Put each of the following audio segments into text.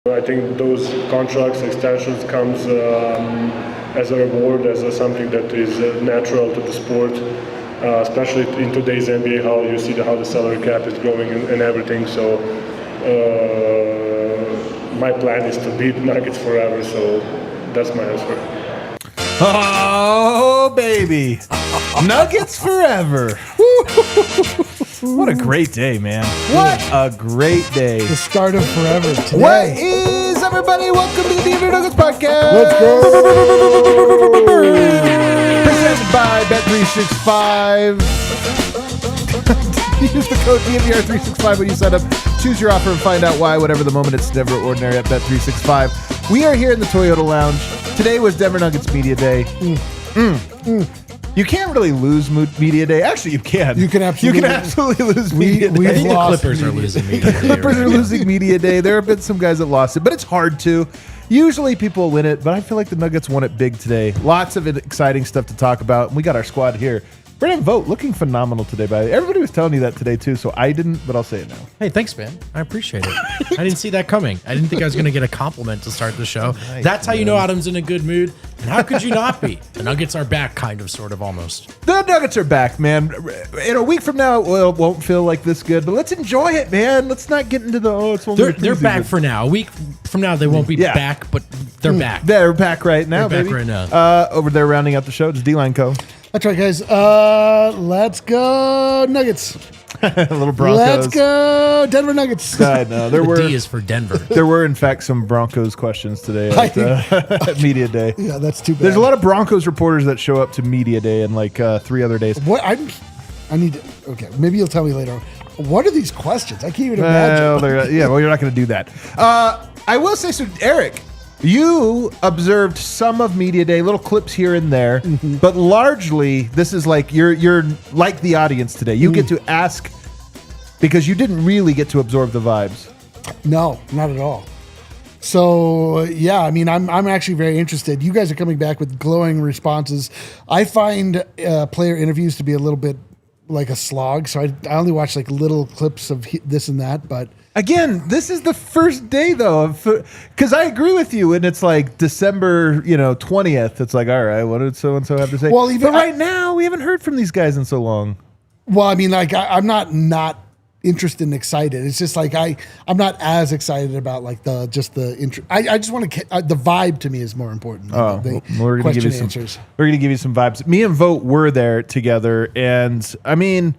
I think those contracts, extensions comes as a reward, as something that is natural to the sport, especially in today's NBA, how you see how the salary cap is growing and everything. So my plan is to be Nuggets forever, so that's my answer. Oh, baby. Nuggets forever. What a great day, man. What a great day. The start of forever today. What is, everybody? Welcome to the DNVR Nuggets Podcast. Let's go. Presented by Bet365. Use the code DNVR365 when you sign up. Choose your offer and find out why. Whatever the moment, it's never ordinary at Bet365. We are here in the Toyota Lounge. Today was Denver Nuggets Media Day. You can't really lose Media Day. Actually, you can. You can absolutely lose Media Day. I think the Clippers are losing Media Day. The Clippers are losing Media Day. There have been some guys that lost it, but it's hard to. Usually people win it, but I feel like the Nuggets won it big today. Lots of exciting stuff to talk about. And we got our squad here. Brendan Vogt looking phenomenal today, by the way. Everybody was telling you that today too, so I didn't, but I'll say it now. Hey, thanks, man. I appreciate it. I didn't see that coming. I didn't think I was going to get a compliment to start the show. Nice, That's how you man. know Adam's in a good mood. And how could you not be? The Nuggets are back, kind of, sort of, almost. The Nuggets are back, man. In a week from now, well, it won't feel like this good, but let's enjoy it, man. Let's not get into the, it's only They're back for now. A week from now, they won't be back, but they're back. They're back right now, They're baby. back right now. Over there rounding out the show, it's D-Line Co. That's right, guys. Let's go Nuggets. Little Broncos. Let's go Denver Nuggets. I know. The D is for Denver. There were, in fact, some Broncos questions today at Media Day. Yeah, that's too bad. There's a lot of Broncos reporters that show up to Media Day and like 3 other days. What I need to. Okay, maybe you'll tell me later. What are these questions? I can't even imagine. Well, you're not going to do that. I will say, so Eric, you observed some of Media Day, little clips here and there, but largely this is like you're like the audience today. You get to ask because you didn't really get to absorb the vibes. No, not at all. So yeah, I mean, I'm actually very interested. You guys are coming back with glowing responses. I find player interviews to be a little bit like a slog, so I only watch like little clips of this and that, but. Again, this is the first day though, because I agree with you, and it's like December, 20th. It's like, all right, what did so and so have to say? Well, but right now, we haven't heard from these guys in so long. Well, I mean, like I'm not interested and excited. It's just like I'm not as excited about like I just want to the vibe to me is more important. Than We're going to give you some answers. We're going to give you some vibes. Me and Vogt were there together, and I mean,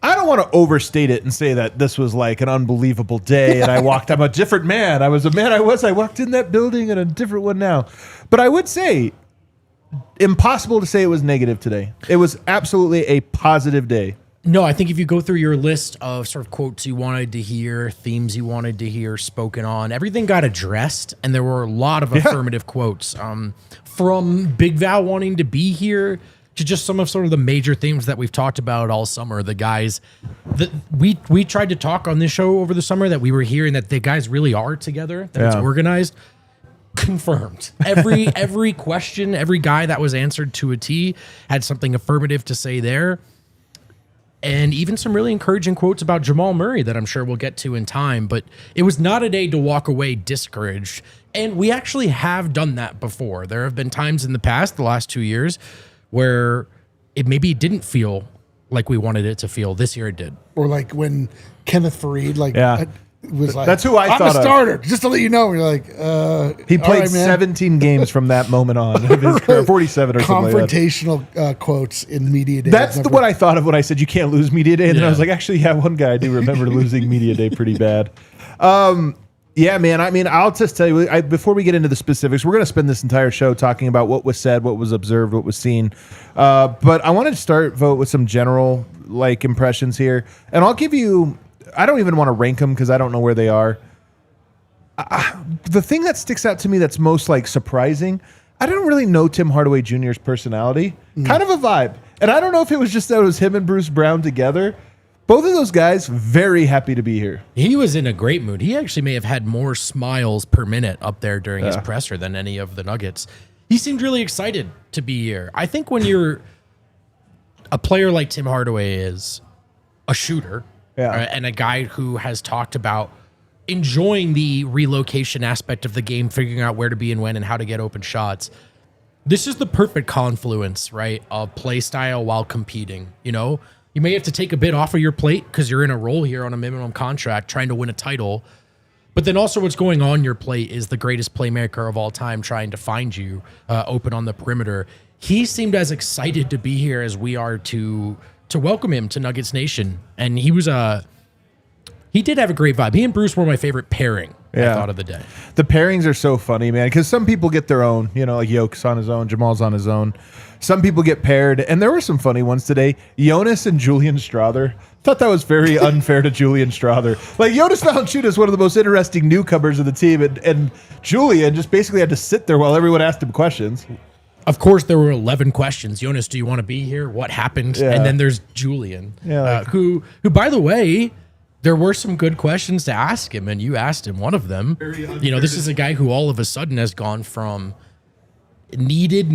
I don't want to overstate it and say that this was like an unbelievable day and I'm a different man. I was a man I walked in that building and a different one now. But I would say, impossible to say it was negative today. It was absolutely a positive day. No, I think if you go through your list of sort of quotes you wanted to hear, themes you wanted to hear spoken on, everything got addressed, and there were a lot of affirmative quotes from Big Val wanting to be here to just some of sort of the major themes that we've talked about all summer. The guys that we tried to talk on this show over the summer that we were hearing that the guys really are together, that it's organized. Confirmed. Every question, every guy that was answered to a T had something affirmative to say there. And even some really encouraging quotes about Jamal Murray that I'm sure we'll get to in time. But it was not a day to walk away discouraged. And we actually have done that before. There have been times in the past, the last 2 years, where it maybe didn't feel like we wanted it to feel. This year it did. Or like when Kenneth Faried was like, that's who I thought I'm a starter, just to let you know. You're like, he played right, 17 games from that moment on. 47 or something like that. Confrontational quotes in Media Day. That's what I thought of when I said you can't lose Media Day. And then I was like, actually, yeah, one guy I do remember losing Media Day pretty bad. Yeah, man. I mean, I'll just tell you, before we get into the specifics, we're going to spend this entire show talking about what was said, what was observed, what was seen. But I wanted to start, Vogt, with some general impressions here. And I'll give you, I don't even want to rank them because I don't know where they are. The thing that sticks out to me that's most like surprising, I don't really know Tim Hardaway Jr.'s personality. Kind of a vibe. And I don't know if it was just that it was him and Bruce Brown together. Both of those guys, very happy to be here. He was in a great mood. He actually may have had more smiles per minute up there during his presser than any of the Nuggets. He seemed really excited to be here. I think when you're a player like Tim Hardaway is, a shooter, and a guy who has talked about enjoying the relocation aspect of the game, figuring out where to be and when and how to get open shots, this is the perfect confluence, right, of play style while competing. You know, you may have to take a bit off of your plate because you're in a role here on a minimum contract trying to win a title. But then also what's going on your plate is the greatest playmaker of all time trying to find you open on the perimeter. He seemed as excited to be here as we are to welcome him to Nuggets Nation. And he was he did have a great vibe. He and Bruce were my favorite pairing, I thought, of the day. The pairings are so funny, man, because some people get their own, you know, like Jokic's on his own, Jamal's on his own. Some people get paired, and there were some funny ones today. Jonas and Julian Strawther. Thought that was very unfair to Julian Strawther. Like, Jonas Valančiūnas is one of the most interesting newcomers of the team, and Julian just basically had to sit there while everyone asked him questions. Of course, there were 11 questions. Jonas, do you want to be here? What happened? Yeah. And then there's Julian, like, who, by the way, there were some good questions to ask him, and you asked him one of them. You know, this is a guy who all of a sudden has gone from needed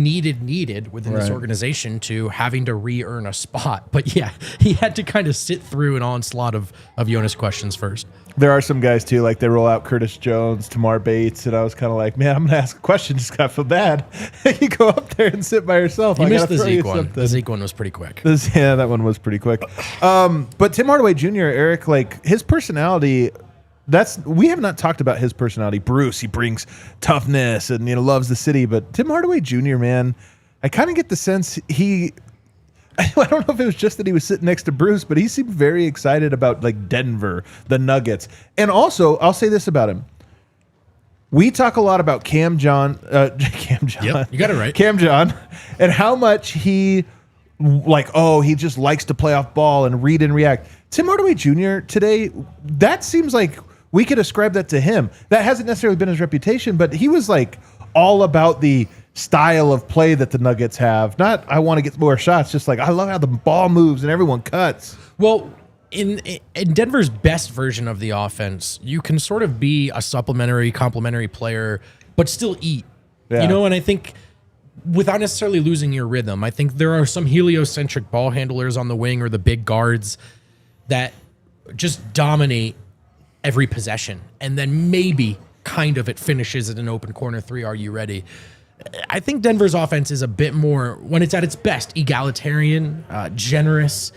within this organization to having to re-earn a spot. But yeah, he had to kind of sit through an onslaught of Jonas questions first. There are some guys, too, like they roll out Curtis Jones, Tamar Bates, and I was kind of like, man, I'm going to ask a question, just got to feel bad. You go up there and sit by yourself. You missed the Zeke one. The Zeke one was pretty quick. Yeah, that one was pretty quick. But Tim Hardaway Jr., Eric, like his personality, we have not talked about his personality. Bruce, he brings toughness and, you know, loves the city. But Tim Hardaway Jr., man, I kind of get the sense I don't know if it was just that he was sitting next to Bruce, but he seemed very excited about like Denver, the Nuggets. And also, I'll say this about him. We talk a lot about Cam John. Yep, you got it right. Cam John, and how much he he just likes to play off ball and read and react. Tim Hardaway Jr. today, that seems like we could ascribe that to him. That hasn't necessarily been his reputation, but he was like all about the style of play that the Nuggets have. Not, I want to get more shots, just like, I love how the ball moves and everyone cuts. Well, in Denver's best version of the offense, you can sort of be a supplementary, complementary player, but still eat. Yeah. You know, and I think without necessarily losing your rhythm, I think there are some heliocentric ball handlers on the wing or the big guards that just dominate every possession. And then maybe kind of it finishes at an open corner three. Are you ready? I think Denver's offense is a bit more, when it's at its best, egalitarian, generous,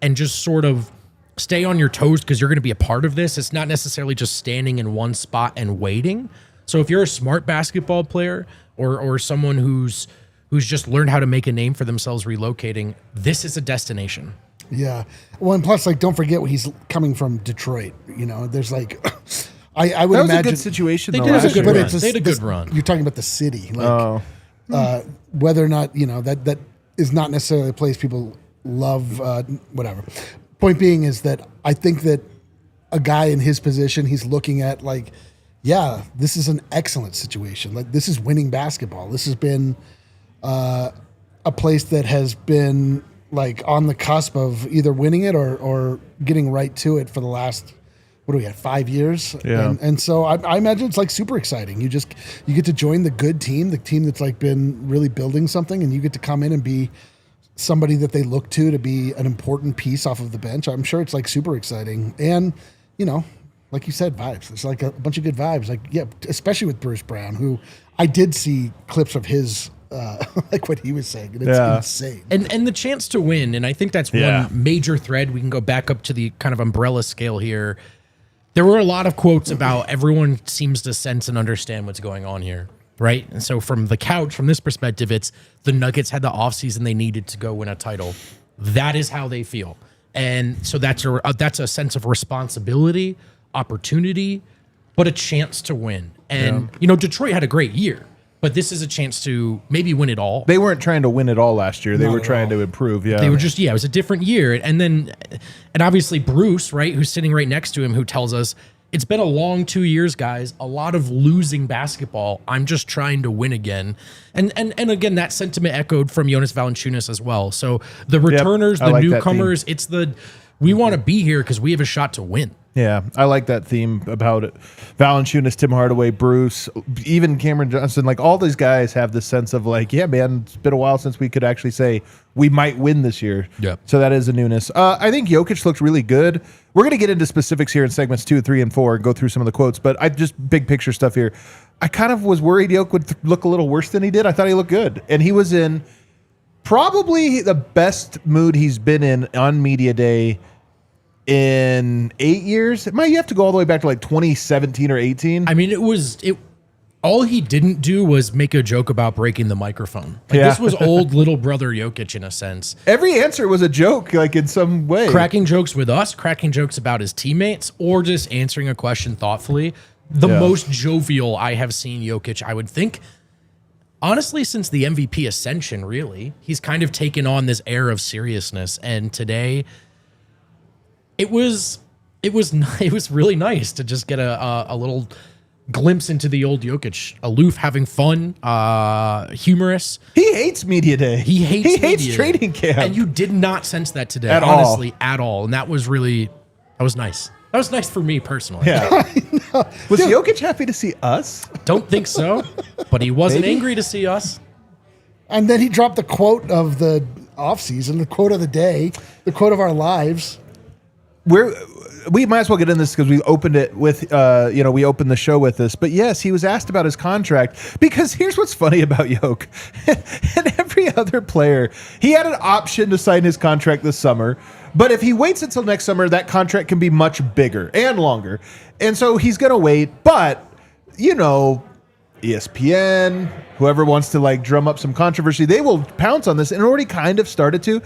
and just sort of stay on your toes because you're going to be a part of this. It's not necessarily just standing in one spot and waiting. So if you're a smart basketball player or someone who's just learned how to make a name for themselves relocating, this is a destination. Yeah. Well, and plus, like, don't forget he's coming from Detroit. You know, there's like... I would that was imagine a good situation. They though, did have a good year. run. They had a good run. You're talking about the city, like whether or not, you know, that is not necessarily a place people love. Whatever. Point being is that I think that a guy in his position, he's looking at like, yeah, this is an excellent situation. Like, this is winning basketball. This has been a place that has been like on the cusp of either winning it or getting right to it for the last. What do we have? 5 years, yeah. And so I imagine it's like super exciting. You get to join the good team, the team that's like been really building something, and you get to come in and be somebody that they look to be an important piece off of the bench. I'm sure it's like super exciting, and you know, like you said, vibes. There's like a bunch of good vibes. Like yeah, especially with Bruce Brown, who I did see clips of his. Like what he was saying, and it's insane. And the chance to win, and I think that's one major thread. We can go back up to the kind of umbrella scale here. There were a lot of quotes about everyone seems to sense and understand what's going on here, right? And so from the couch, from this perspective, it's the Nuggets had the offseason they needed to go win a title. That is how they feel. And so that's a sense of responsibility, opportunity, but a chance to win. And, you know, Detroit had a great year, but this is a chance to maybe win it all. They weren't trying to win it all last year. They were trying to improve. Yeah. They were just, it was a different year. And obviously Bruce, right, who's sitting right next to him, who tells us it's been a long 2 years, guys. A lot of losing basketball. I'm just trying to win again. And again, that sentiment echoed from Jonas Valančiūnas as well. So the returners, the newcomers, it's we want to be here because we have a shot to win. Yeah, I like that theme about it. Valančiūnas, Tim Hardaway, Bruce, even Cameron Johnson, like all these guys have this sense of like, yeah, man, it's been a while since we could actually say we might win this year. Yep. So that is a newness. I think Jokic looked really good. We're going to get into specifics here in segments 2, 3, and 4 and go through some of the quotes, but I just big picture stuff here. I kind of was worried Jokic would look a little worse than he did. I thought he looked good. And he was in probably the best mood he's been in on media day in 8 years. You have to go all the way back to like 2017 or 18. I mean, all he didn't do was make a joke about breaking the microphone. Like, this was old little brother Jokic in a sense. Every answer was a joke, like in some way. Cracking jokes with us, cracking jokes about his teammates, or just answering a question thoughtfully. The most jovial I have seen Jokic, I would think, honestly, since the MVP ascension, really. He's kind of taken on this air of seriousness. And today, it was really nice to just get a little glimpse into the old Jokic, aloof, having fun, humorous. He hates media day. He hates training camp. And you did not sense that today, at all. And that was nice. That was nice for me personally. Yeah. Was Jokic happy to see us? Don't think so, but he wasn't angry to see us. And then he dropped the quote of the offseason, the quote of the day, the quote of our lives. We might as well get in this because we opened it with, we opened the show with this. But yes, he was asked about his contract because here's what's funny about Jokic. And every other player, he had an option to sign his contract this summer. But if he waits until next summer, that contract can be much bigger and longer. And so he's going to wait. But, ESPN, whoever wants to like drum up some controversy, they will pounce on this and already kind of started to.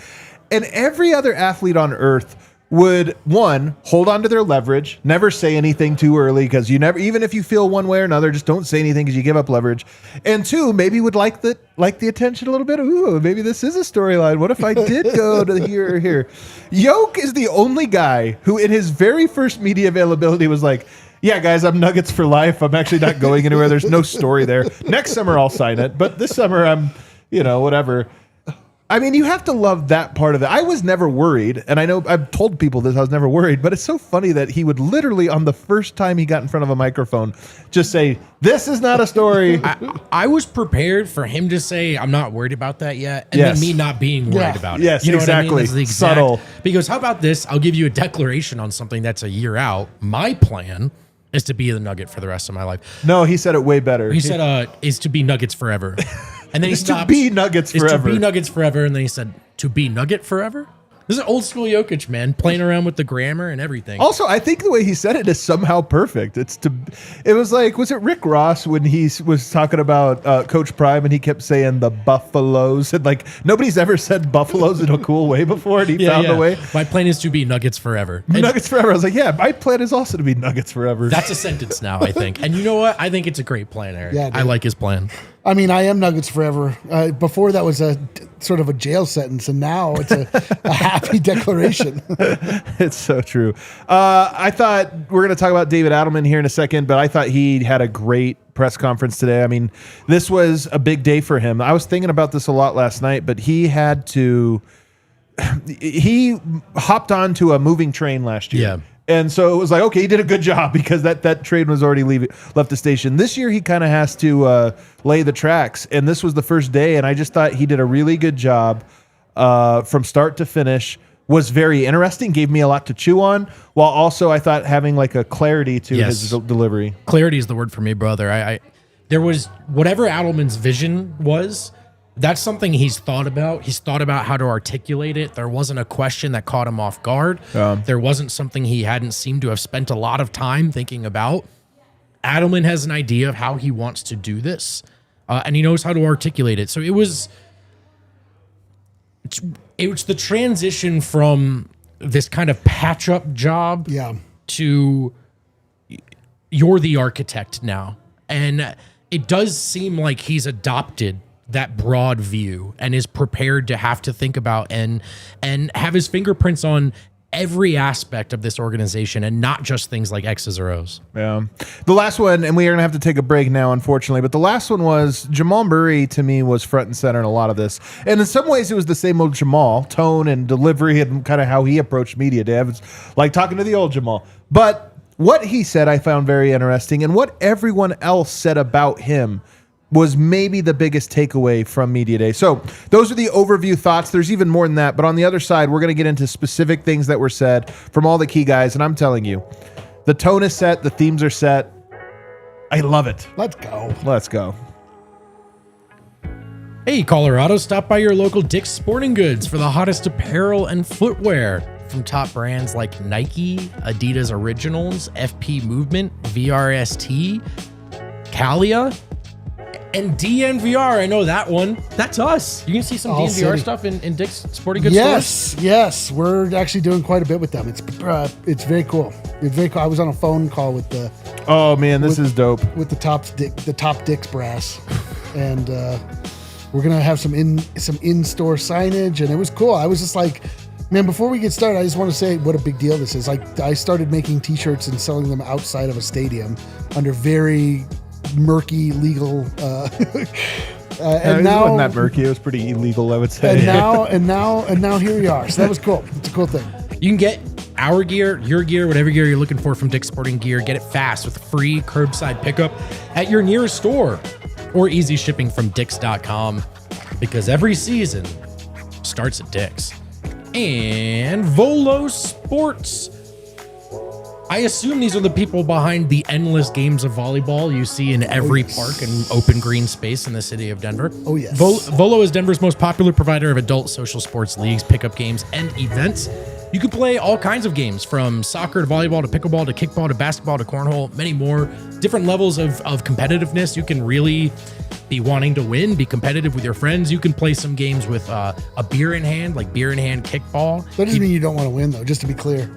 And every other athlete on earth would, one, hold on to their leverage, never say anything too early because you never, even if you feel one way or another, just don't say anything because you give up leverage. And two, maybe would like the attention a little bit. Ooh, maybe this is a storyline. What if I did go to here or here? Jokic is the only guy who, in his very first media availability, was like, yeah, guys, I'm Nuggets for life. I'm actually not going anywhere. There's no story there. Next summer, I'll sign it. But this summer, I'm, whatever. I mean, you have to love that part of it. I was never worried, and I know I've told people this, I was never worried, but it's so funny that he would literally, on the first time he got in front of a microphone, just say, this is not a story. I was prepared for him to say, I'm not worried about that yet, and then me not being worried about it. Yes, exactly. What I mean? That's subtle. Because how about this? I'll give you a declaration on something that's a year out. My plan is to be the Nugget for the rest of my life. No, he said it way better. He said, is to be Nuggets forever. And then he stopped. To be Nuggets forever. To be Nuggets forever. And then he said, to be Nugget forever? This is old school Jokic, man, playing around with the grammar and everything. Also, I think the way he said it is somehow perfect. It was like, was it Rick Ross when he was talking about Coach Prime and he kept saying the Buffaloes? And like, nobody's ever said Buffaloes in a cool way before. And he found a way. My plan is to be Nuggets forever. Nuggets forever. I was like, yeah, my plan is also to be Nuggets forever. That's a sentence now, I think. And you know what? I think it's a great plan, Eric. Yeah, I like his plan. I mean, I am Nuggets forever. Before that was a sort of a jail sentence, and now it's a happy declaration. It's so true. I thought we're going to talk about David Adelman here in a second, but I thought he had a great press conference today. I mean, this was a big day for him. I was thinking about this a lot last night, but he hopped onto a moving train last year. Yeah. And so it was like, okay, he did a good job because that train was already left the station. This year he kind of has to lay the tracks, and this was the first day, and I just thought he did a really good job from start to finish. Was very interesting, gave me a lot to chew on, while also I thought having like a clarity to his delivery. Clarity is the word for me, brother. There was whatever Adelman's vision was. That's something he's thought about. He's thought about how to articulate it. There wasn't a question that caught him off guard. There wasn't something he hadn't seemed to have spent a lot of time thinking about. Adelman has an idea of how he wants to do this, and he knows how to articulate it. So it was the transition from this kind of patch-up job to you're the architect now. And it does seem like he's adopted that broad view and is prepared to have to think about and have his fingerprints on every aspect of this organization and not just things like X's or O's. Yeah. The last one, and we are going to have to take a break now, unfortunately, but the last one was Jamal Murray, to me, was front and center in a lot of this. And in some ways, it was the same old Jamal, tone and delivery and kind of how he approached media. Dave, it's like talking to the old Jamal. But what he said I found very interesting, and what everyone else said about him was maybe the biggest takeaway from Media Day. So those are the overview thoughts. There's even more than that. But on the other side, we're going to get into specific things that were said from all the key guys. And I'm telling you, the tone is set. The themes are set. I love it. Let's go. Let's go. Hey, Colorado, stop by your local Dick's Sporting Goods for the hottest apparel and footwear. From top brands like Nike, Adidas Originals, FP Movement, VRST, Calia, and DNVR. I know that one. That's us. You can see some DNVR stuff in Dick's Sporting Goods stores? Yes. We're actually doing quite a bit with them. It's very cool. It's very cool. I was on a phone call with the Oh man, this is dope. with the top Dick's brass, and we're gonna have some in-store signage, and it was cool. I was just like, man, before we get started, I just want to say what a big deal this is. Like, I started making T-shirts and selling them outside of a stadium under very murky legal. And now, it wasn't that murky. It was pretty illegal, I would say. And now here we are. So that was cool. It's a cool thing. You can get our gear, your gear, whatever gear you're looking for from Dick's Sporting Gear. Get it fast with free curbside pickup at your nearest store or easy shipping from Dicks.com, because every season starts at Dick's. And Volo Sports. I assume these are the people behind the endless games of volleyball you see in every park and open green space in the city of Denver. Oh, yes. Volo is Denver's most popular provider of adult social sports leagues, pickup games, and events. You can play all kinds of games, from soccer to volleyball to pickleball to kickball to basketball to cornhole, many more. Different levels of competitiveness. You can really be wanting to win, be competitive with your friends. You can play some games with a beer in hand, like beer in hand kickball. That doesn't mean you don't want to win, though, just to be clear.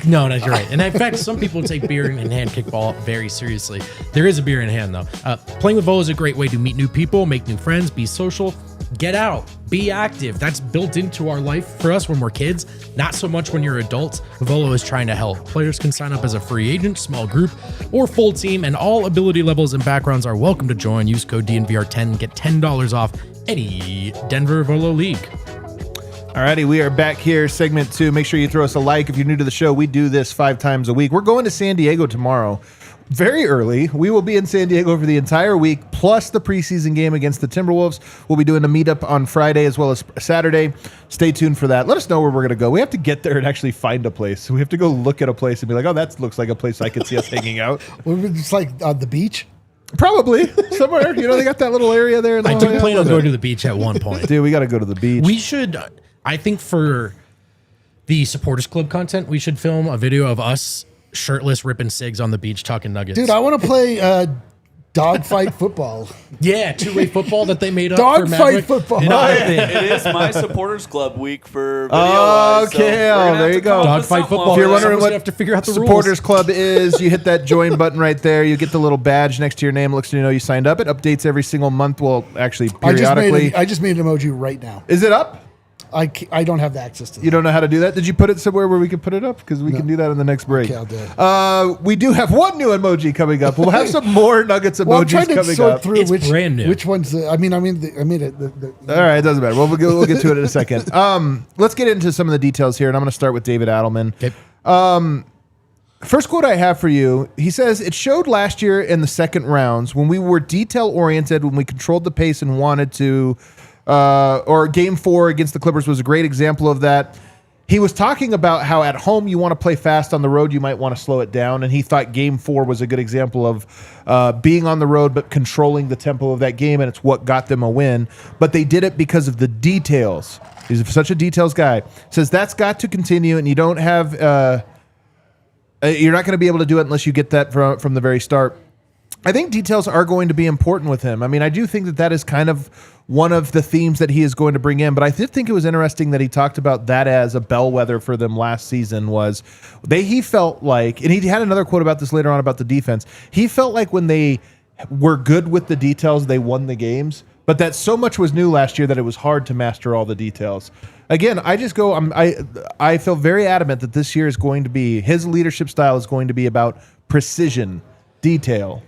No, you're right. And in fact, some people take beer in hand kickball very seriously. There is a beer in hand, though. Playing with Volo is a great way to meet new people, make new friends, be social, get out, be active. That's built into our life for us when we're kids. Not so much when you're adults. Volo is trying to help. Players can sign up as a free agent, small group, or full team, and all ability levels and backgrounds are welcome to join. Use code DNVR10 and get $10 off any Denver Volo League. Alrighty, we are back here, segment 2. Make sure you throw us a like. If you're new to the show, we do this 5 times a week. We're going to San Diego tomorrow. Very early. We will be in San Diego for the entire week, plus the preseason game against the Timberwolves. We'll be doing a meetup on Friday as well as Saturday. Stay tuned for that. Let us know where we're going to go. We have to get there and actually find a place. So we have to go look at a place and be like, oh, that looks like a place I could see us hanging out. It's like on the beach. Probably somewhere. They got that little area there. I do plan on going to the beach at one point. Dude, we got to go to the beach. We should, I think for the Supporters Club content, we should film a video of us shirtless ripping cigs on the beach talking Nuggets. Dude, I want to play dogfight football. Yeah, two-way football that they made up for Dogfight Maverick. football. It is my Supporters Club week for video. Okay, there you go. Dogfight football. If you're wondering Someone's what gonna have to figure out the Supporters rules. Club is, you hit that join button right there. You get the little badge next to your name. It looks you signed up. It updates every single month. Well, actually, periodically. I just made an emoji right now. Is it up? I don't have the access to that. You don't know how to do that? Did you put it somewhere where we can put it up? Because we can do that in the next break. Okay, I'll do it. We do have one new emoji coming up. We'll have some more Nuggets emojis Well, I'm trying to coming sort up. through It's brand new. which one's the. I mean, it. All right, it doesn't matter. We'll get to it in a second. Let's get into some of the details here, and I'm going to start with David Adelman. Okay. First quote I have for you, he says, it showed last year in the second rounds when we were detail-oriented, when we controlled the pace and wanted to, or Game 4 against the Clippers was a great example of that. He was talking about how at home you want to play fast, on the road you might want to slow it down, and he thought Game 4 was a good example of being on the road but controlling the tempo of that game, and it's what got them a win. But they did it because of the details. He's such a details guy. Says that's got to continue, and you don't have... you're not going to be able to do it unless you get that from the very start. I think details are going to be important with him. I mean, I do think that is kind of one of the themes that he is going to bring in, but I did think it was interesting that he talked about that as a bellwether for them last season. He felt like, and he had another quote about this later on about the defense, he felt like when they were good with the details, they won the games. but that so much was new last year that it was hard to master all the details. Again, I feel very adamant that this year is going to be, his leadership style is going to be about precision, detail.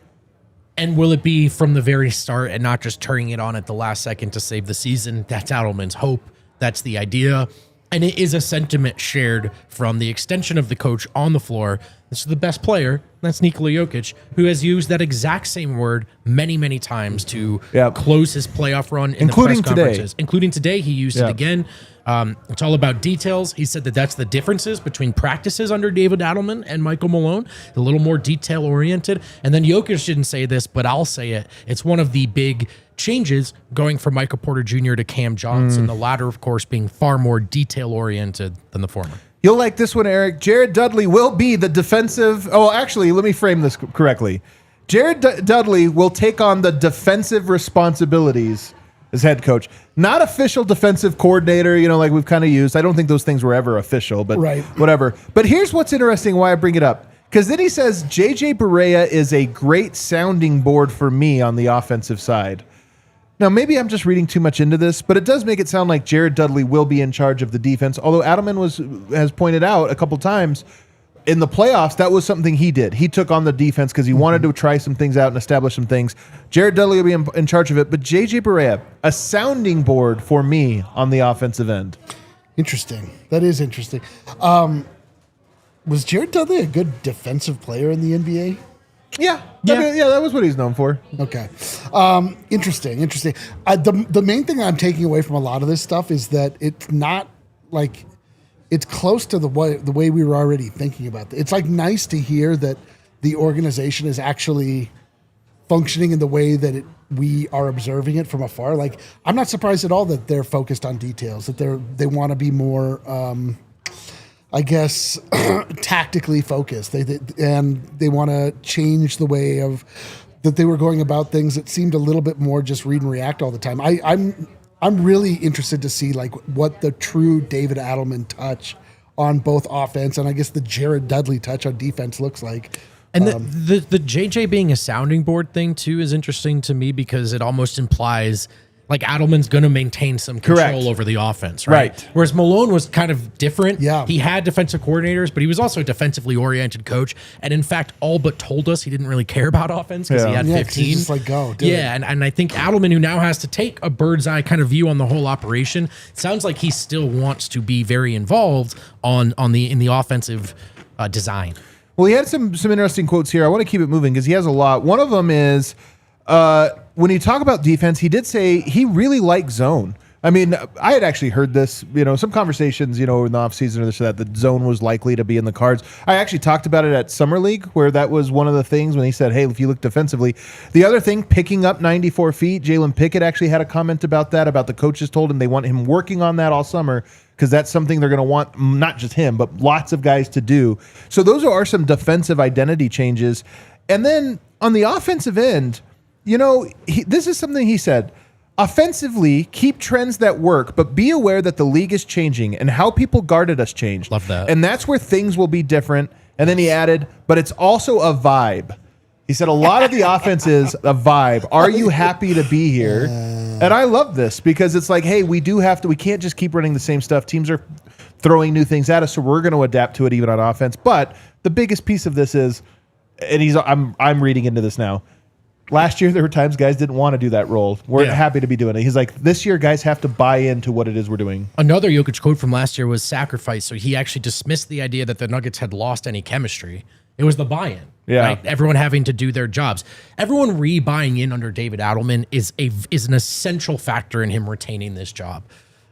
And will it be from the very start and not just turning it on at the last second to save the season? That's Adelman's hope. That's the idea. And it is a sentiment shared from the extension of the coach on the floor. This is the best player. That's Nikola Jokic, who has used that exact same word many, many times to close his playoff run in including the press conferences. Including today, he used it again. It's all about details. He said that that's the differences between practices under David Adelman and Michael Malone, a little more detail-oriented. And then Jokic didn't say this, but I'll say it. It's one of the big changes going from Michael Porter Jr. to Cam Johnson, the latter, of course, being far more detail-oriented than the former. You'll like this one, Eric. Jared Dudley will be the defensive... Oh, actually, let me frame this correctly. Jared Dudley will take on the defensive responsibilities as head coach. Not official defensive coordinator, like we've kind of used. I don't think those things were ever official, but whatever. But here's what's interesting, why I bring it up. Because then he says, JJ Barea is a great sounding board for me on the offensive side. Now, maybe I'm just reading too much into this, but it does make it sound like Jared Dudley will be in charge of the defense. Although Adelman has pointed out a couple times in the playoffs, that was something he did. He took on the defense because he wanted to try some things out and establish some things. Jared Dudley will be in charge of it, but JJ Barea, a sounding board for me on the offensive end. Interesting. That is interesting. Was Jared Dudley a good defensive player in the NBA? Yeah. That was what he's known for. Okay. Interesting. The main thing I'm taking away from a lot of this stuff is that it's not like it's close to the way we were already thinking about it. It's like nice to hear that the organization is actually functioning in the way that we are observing it from afar. Like, I'm not surprised at all that they're focused on details, that they want to be more I guess, tactically focused. They want to change the way that they were going about things. It seemed a little bit more just read and react all the time. I'm really interested to see like what the true David Adelman touch on both offense and I guess the Jared Dudley touch on defense looks like. And the JJ being a sounding board thing too is interesting to me because it almost implies like Adelman's going to maintain some control over the offense, right? Whereas Malone was kind of different. Yeah. He had defensive coordinators, but he was also a defensively oriented coach. And in fact, all but told us he didn't really care about offense because he had 15. He's just like, go. Do it. And I think Adelman, who now has to take a bird's eye kind of view on the whole operation, sounds like he still wants to be very involved in the offensive design. Well, he had some interesting quotes here. I want to keep it moving because he has a lot. One of them is when you talk about defense, he did say he really liked zone. I mean, I had actually heard this, some conversations, in the offseason or this or that, the zone was likely to be in the cards. I actually talked about it at Summer League, where that was one of the things when he said, hey, if you look defensively. The other thing, picking up 94 feet, Jalen Pickett actually had a comment about that, about the coaches told him they want him working on that all summer because that's something they're going to want, not just him, but lots of guys to do. So those are some defensive identity changes. And then on the offensive end, this is something he said. Offensively, keep trends that work, but be aware that the league is changing and how people guarded us changed. Love that. And that's where things will be different. And then he added, but it's also a vibe. He said a lot of the offense is a vibe. Are you happy to be here? And I love this because it's like, hey, we can't just keep running the same stuff. Teams are throwing new things at us, so we're going to adapt to it even on offense. But the biggest piece of this is, and I'm reading into this now, last year, there were times guys didn't want to do that role. We're happy to be doing it. He's like, this year, guys have to buy into what it is we're doing. Another Jokic quote from last year was sacrifice. So he actually dismissed the idea that the Nuggets had lost any chemistry. It was the buy-in. Yeah. Right? Everyone having to do their jobs. Everyone re-buying in under David Adelman is an essential factor in him retaining this job.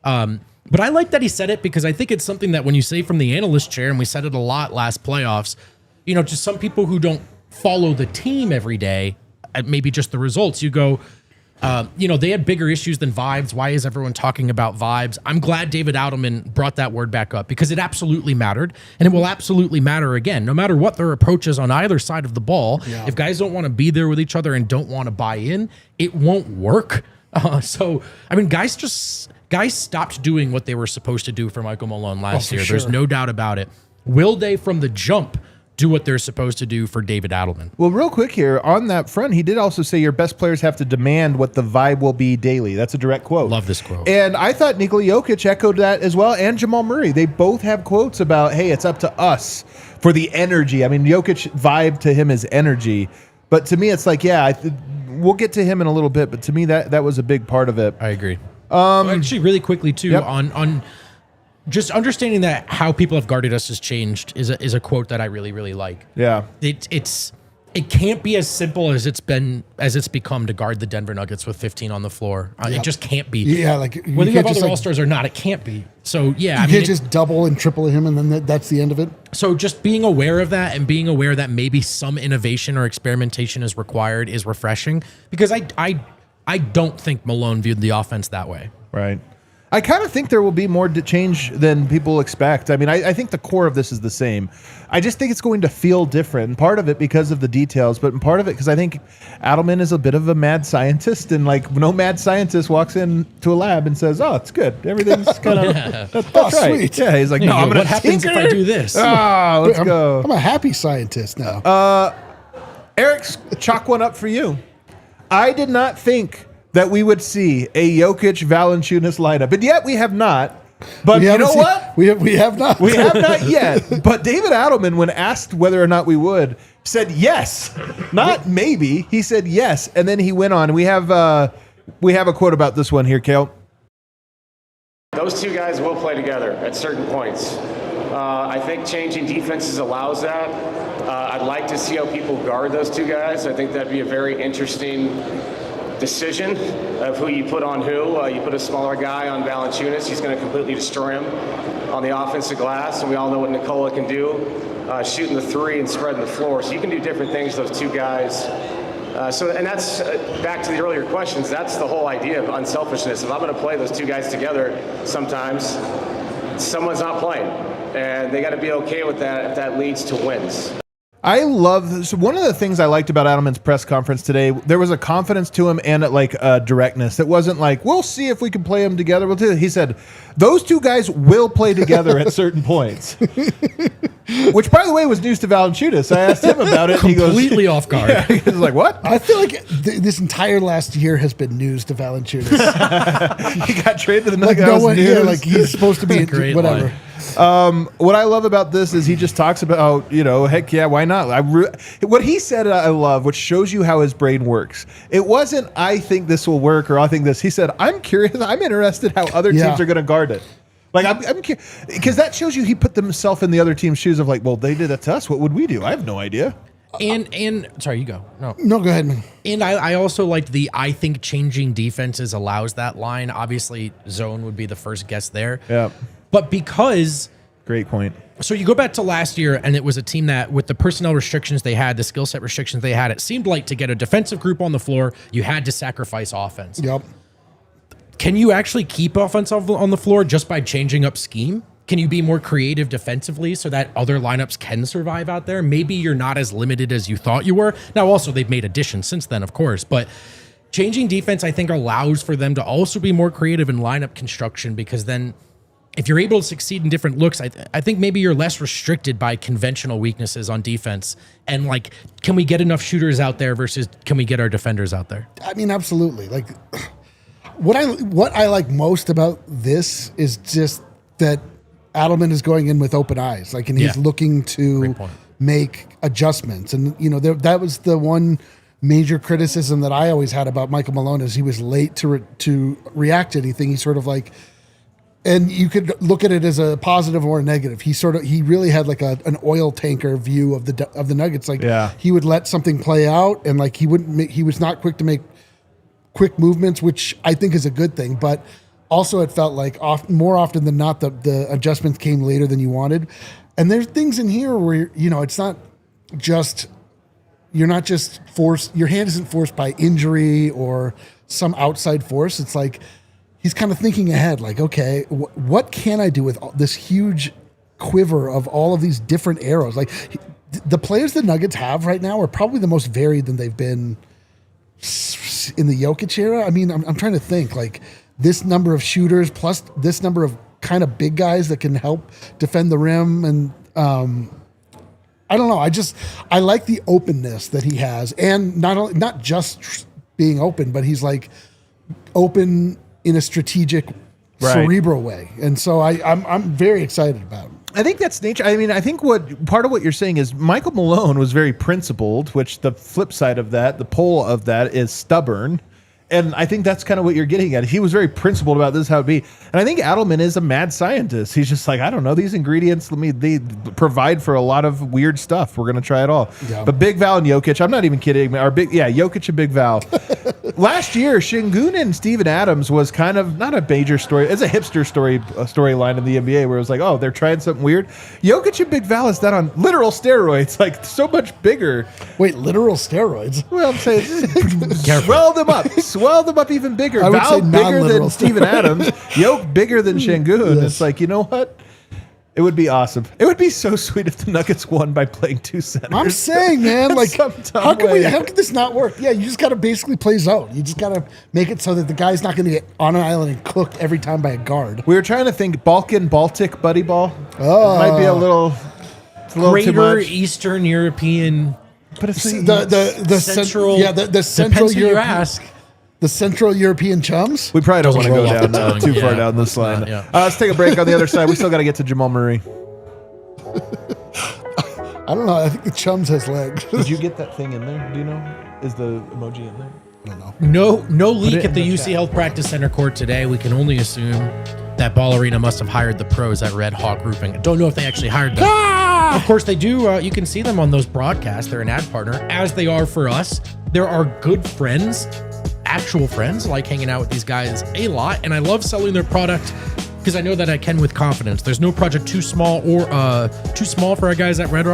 But I like that he said it because I think it's something that when you say from the analyst chair, and we said it a lot last playoffs, just some people who don't follow the team every day, maybe just the results, you go, they had bigger issues than vibes. Why is everyone talking about vibes? I'm glad David Adelman brought that word back up because it absolutely mattered, and it will absolutely matter again, no matter what their approach is on either side of the ball. Yeah. If guys don't want to be there with each other and don't want to buy in, it won't work. Guys stopped doing what they were supposed to do for Michael Malone last year. Sure. There's no doubt about it. Will they, from the jump, do what they're supposed to do for David Adelman. Well, real quick here, on that front, he did also say your best players have to demand what the vibe will be daily. That's a direct quote. Love this quote. And I thought Nikola Jokic echoed that as well, and Jamal Murray. They both have quotes about, hey, it's up to us for the energy. I mean, Jokic vibe to him is energy. But to me, it's like, yeah, we'll get to him in a little bit, but to me, that was a big part of it. I agree. Actually, really quickly, too, Yep. on just understanding that how people have guarded us has changed is a quote that I really, really like. Yeah. It can't be as simple as it's become to guard the Denver Nuggets with 15 on the floor. It just can't be. Yeah, like whether you have other All-Stars or not, it can't be. So yeah, you can't just double and triple him, and then that's the end of it. So just being aware of that and being aware that maybe some innovation or experimentation is required is refreshing, because I don't think Malone viewed the offense that way. Right. I kind of think there will be more change than people expect. I mean, I think the core of this is the same. I just think it's going to feel different. And part of it because of the details, but part of it because I think Adelman is a bit of a mad scientist, and like no mad scientist walks into a lab and says, "Oh, it's good. Everything's kind of that's right." Sweet. Yeah, he's like, "No, I'm going what happens if I do this?" Let's go. I'm a happy scientist now. Eric's chalk one up for you. I did not think that we would see a Jokic Valančiūnas lineup, and yet we have not. But you know what? We have not. We have not yet. But David Adelman, when asked whether or not we would, said yes. Not maybe. He said yes, and then he went on. We have a quote about this one here, Kale. Those two guys will play together at certain points. I think changing defenses allows that. I'd like to see how people guard those two guys. I think that'd be a very interesting decision of who you put on who. You put a smaller guy on Valančiūnas, he's going to completely destroy him on the offensive glass, and we all know what Nikola can do, shooting the three and spreading the floor. So you can do different things, those two guys. And that's back to the earlier questions. That's the whole idea of unselfishness. If I'm going to play those two guys together, sometimes someone's not playing, and they got to be okay with that if that leads to wins. I love so one of the things I liked about Adelman's press conference today. There was a confidence to him and like a directness. It wasn't like, we'll see if we can play them together. We'll do it. He said, those two guys will play together at certain points. Which, by the way, was news to Valančiūnas. I asked him about it. Completely off guard. Yeah, he was like, what? I feel like this entire last year has been news to Valančiūnas. He got traded to the Like Nuggets. like he's supposed to be Great whatever. line. What I love about this is he just talks about, heck yeah, why not? What he said I love, which shows you how his brain works. It wasn't, I think this will work, or I think this. He said, I'm curious, I'm interested how other teams are going to guard it. Like, I'm curious, because that shows you he put himself in the other team's shoes of like, well, they did that to us. What would we do? I have no idea. And sorry, you go. No, go ahead, man. And I also liked I think changing defenses allows that line. Obviously, zone would be the first guess there. Yeah. But because... Great point. So you go back to last year, and it was a team that, with the personnel restrictions they had, the skill set restrictions they had, it seemed like to get a defensive group on the floor, you had to sacrifice offense. Yep. Can you actually keep offense on the floor just by changing up scheme? Can you be more creative defensively so that other lineups can survive out there? Maybe you're not as limited as you thought you were. Now, also, they've made additions since then, of course, but changing defense, I think, allows for them to also be more creative in lineup construction, because then if you're able to succeed in different looks, I think maybe you're less restricted by conventional weaknesses on defense. And like, can we get enough shooters out there versus can we get our defenders out there? I mean, absolutely. Like, what I like most about this is just that Adelman is going in with open eyes, like, and he's looking to make adjustments. And that was the one major criticism that I always had about Michael Malone, is he was late to react to anything. He sort of like. And you could look at it as a positive or a negative. He really had like an oil tanker view of the Nuggets. Like, he would let something play out, and like he was not quick to make quick movements, which I think is a good thing. But also, it felt like more often than not, the adjustments came later than you wanted. And there's things in here where it's not just you're not just forced. Your hand isn't forced by injury or some outside force. It's like, he's kind of thinking ahead, like, okay, what can I do with this huge quiver of all of these different arrows? Like, the players the Nuggets have right now are probably the most varied than they've been in the Jokic era. I mean, I'm trying to think, like, this number of shooters plus this number of kind of big guys that can help defend the rim. And I don't know. I like the openness that he has, and not just being open, but he's like open in a strategic, cerebral way, and so I'm very excited about him. I think that's nature. I mean, I think part of what you're saying is Michael Malone was very principled, which the flip side of that, the pole of that, is stubborn. And I think that's kind of what you're getting at. He was very principled about this, how it be. And I think Adelman is a mad scientist. He's just like, I don't know, these ingredients, they provide for a lot of weird stuff. We're going to try it all. Yeah. But Big Val and Jokic, I'm not even kidding. Jokic and Big Val. Last year, Şengün and Steven Adams was kind of not a major story. It's a hipster storyline in the NBA where it was like, oh, they're trying something weird. Jokic and Big Val is that on literal steroids, like so much bigger. Wait, literal steroids? Well, I'm saying swell them up. Swell them up even bigger. Val bigger than Steven Adams. Yoke bigger than Şengün. Yes. It's like, you know what? It would be awesome. It would be so sweet if the Nuggets won by playing two centers. I'm saying, man, like, how can this not work? Yeah, you just got to basically play zone. You just got to make it so that the guy's not going to get on an island and cooked every time by a guard. We were trying to think Baltic buddy ball. Oh, it might be a little Greater too much. Eastern European. But it's the Central. The Central Europe. You ask. The Central European chums? We probably don't want to go down too far down this line. Let's take a break on the other side. We still got to get to Jamal Murray. I don't know. I think the chums has legs. Did you get that thing in there? Do you know? Is the emoji in there? I don't know. No leak at the UC Health Practice Center court today. We can only assume that Ball Arena must have hired the pros at Red Hawk Roofing. I don't know if they actually hired them. Of course they do. You can see them on those broadcasts. They're an ad partner, as they are for us. There are good friends, actual friends, like hanging out with these guys a lot, and I love selling their product because I know that I can with confidence. There's no project too small for our guys at Red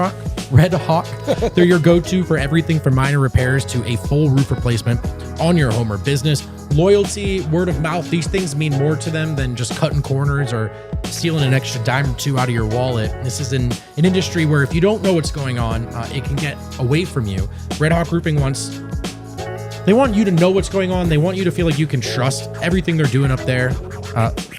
Hawk. They're your go-to for everything from minor repairs to a full roof replacement on your home or business. Loyalty, word of mouth, these things mean more to them than just cutting corners or stealing an extra dime or two out of your wallet. This is an industry where if you don't know what's going on, it can get away from you. Red Hawk Roofing they want you to know what's going on. They want you to feel like you can trust everything they're doing up there.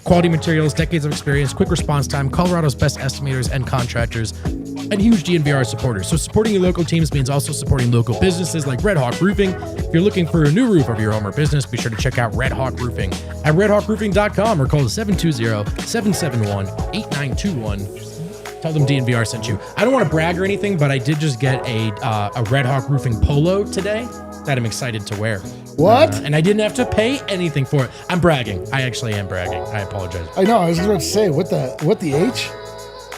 Quality materials, decades of experience, quick response time, Colorado's best estimators and contractors, and huge DNVR supporters. So supporting your local teams means also supporting local businesses like Red Hawk Roofing. If you're looking for a new roof of your home or business, be sure to check out Red Hawk Roofing at redhawkroofing.com or call 720-771-8921. Tell them DNVR sent you. I don't want to brag or anything, but I did just get a Red Hawk Roofing polo today that I'm excited to wear. What? And I didn't have to pay anything for it. I'm bragging. I actually am bragging. I apologize. I know. I was about to say, what the H?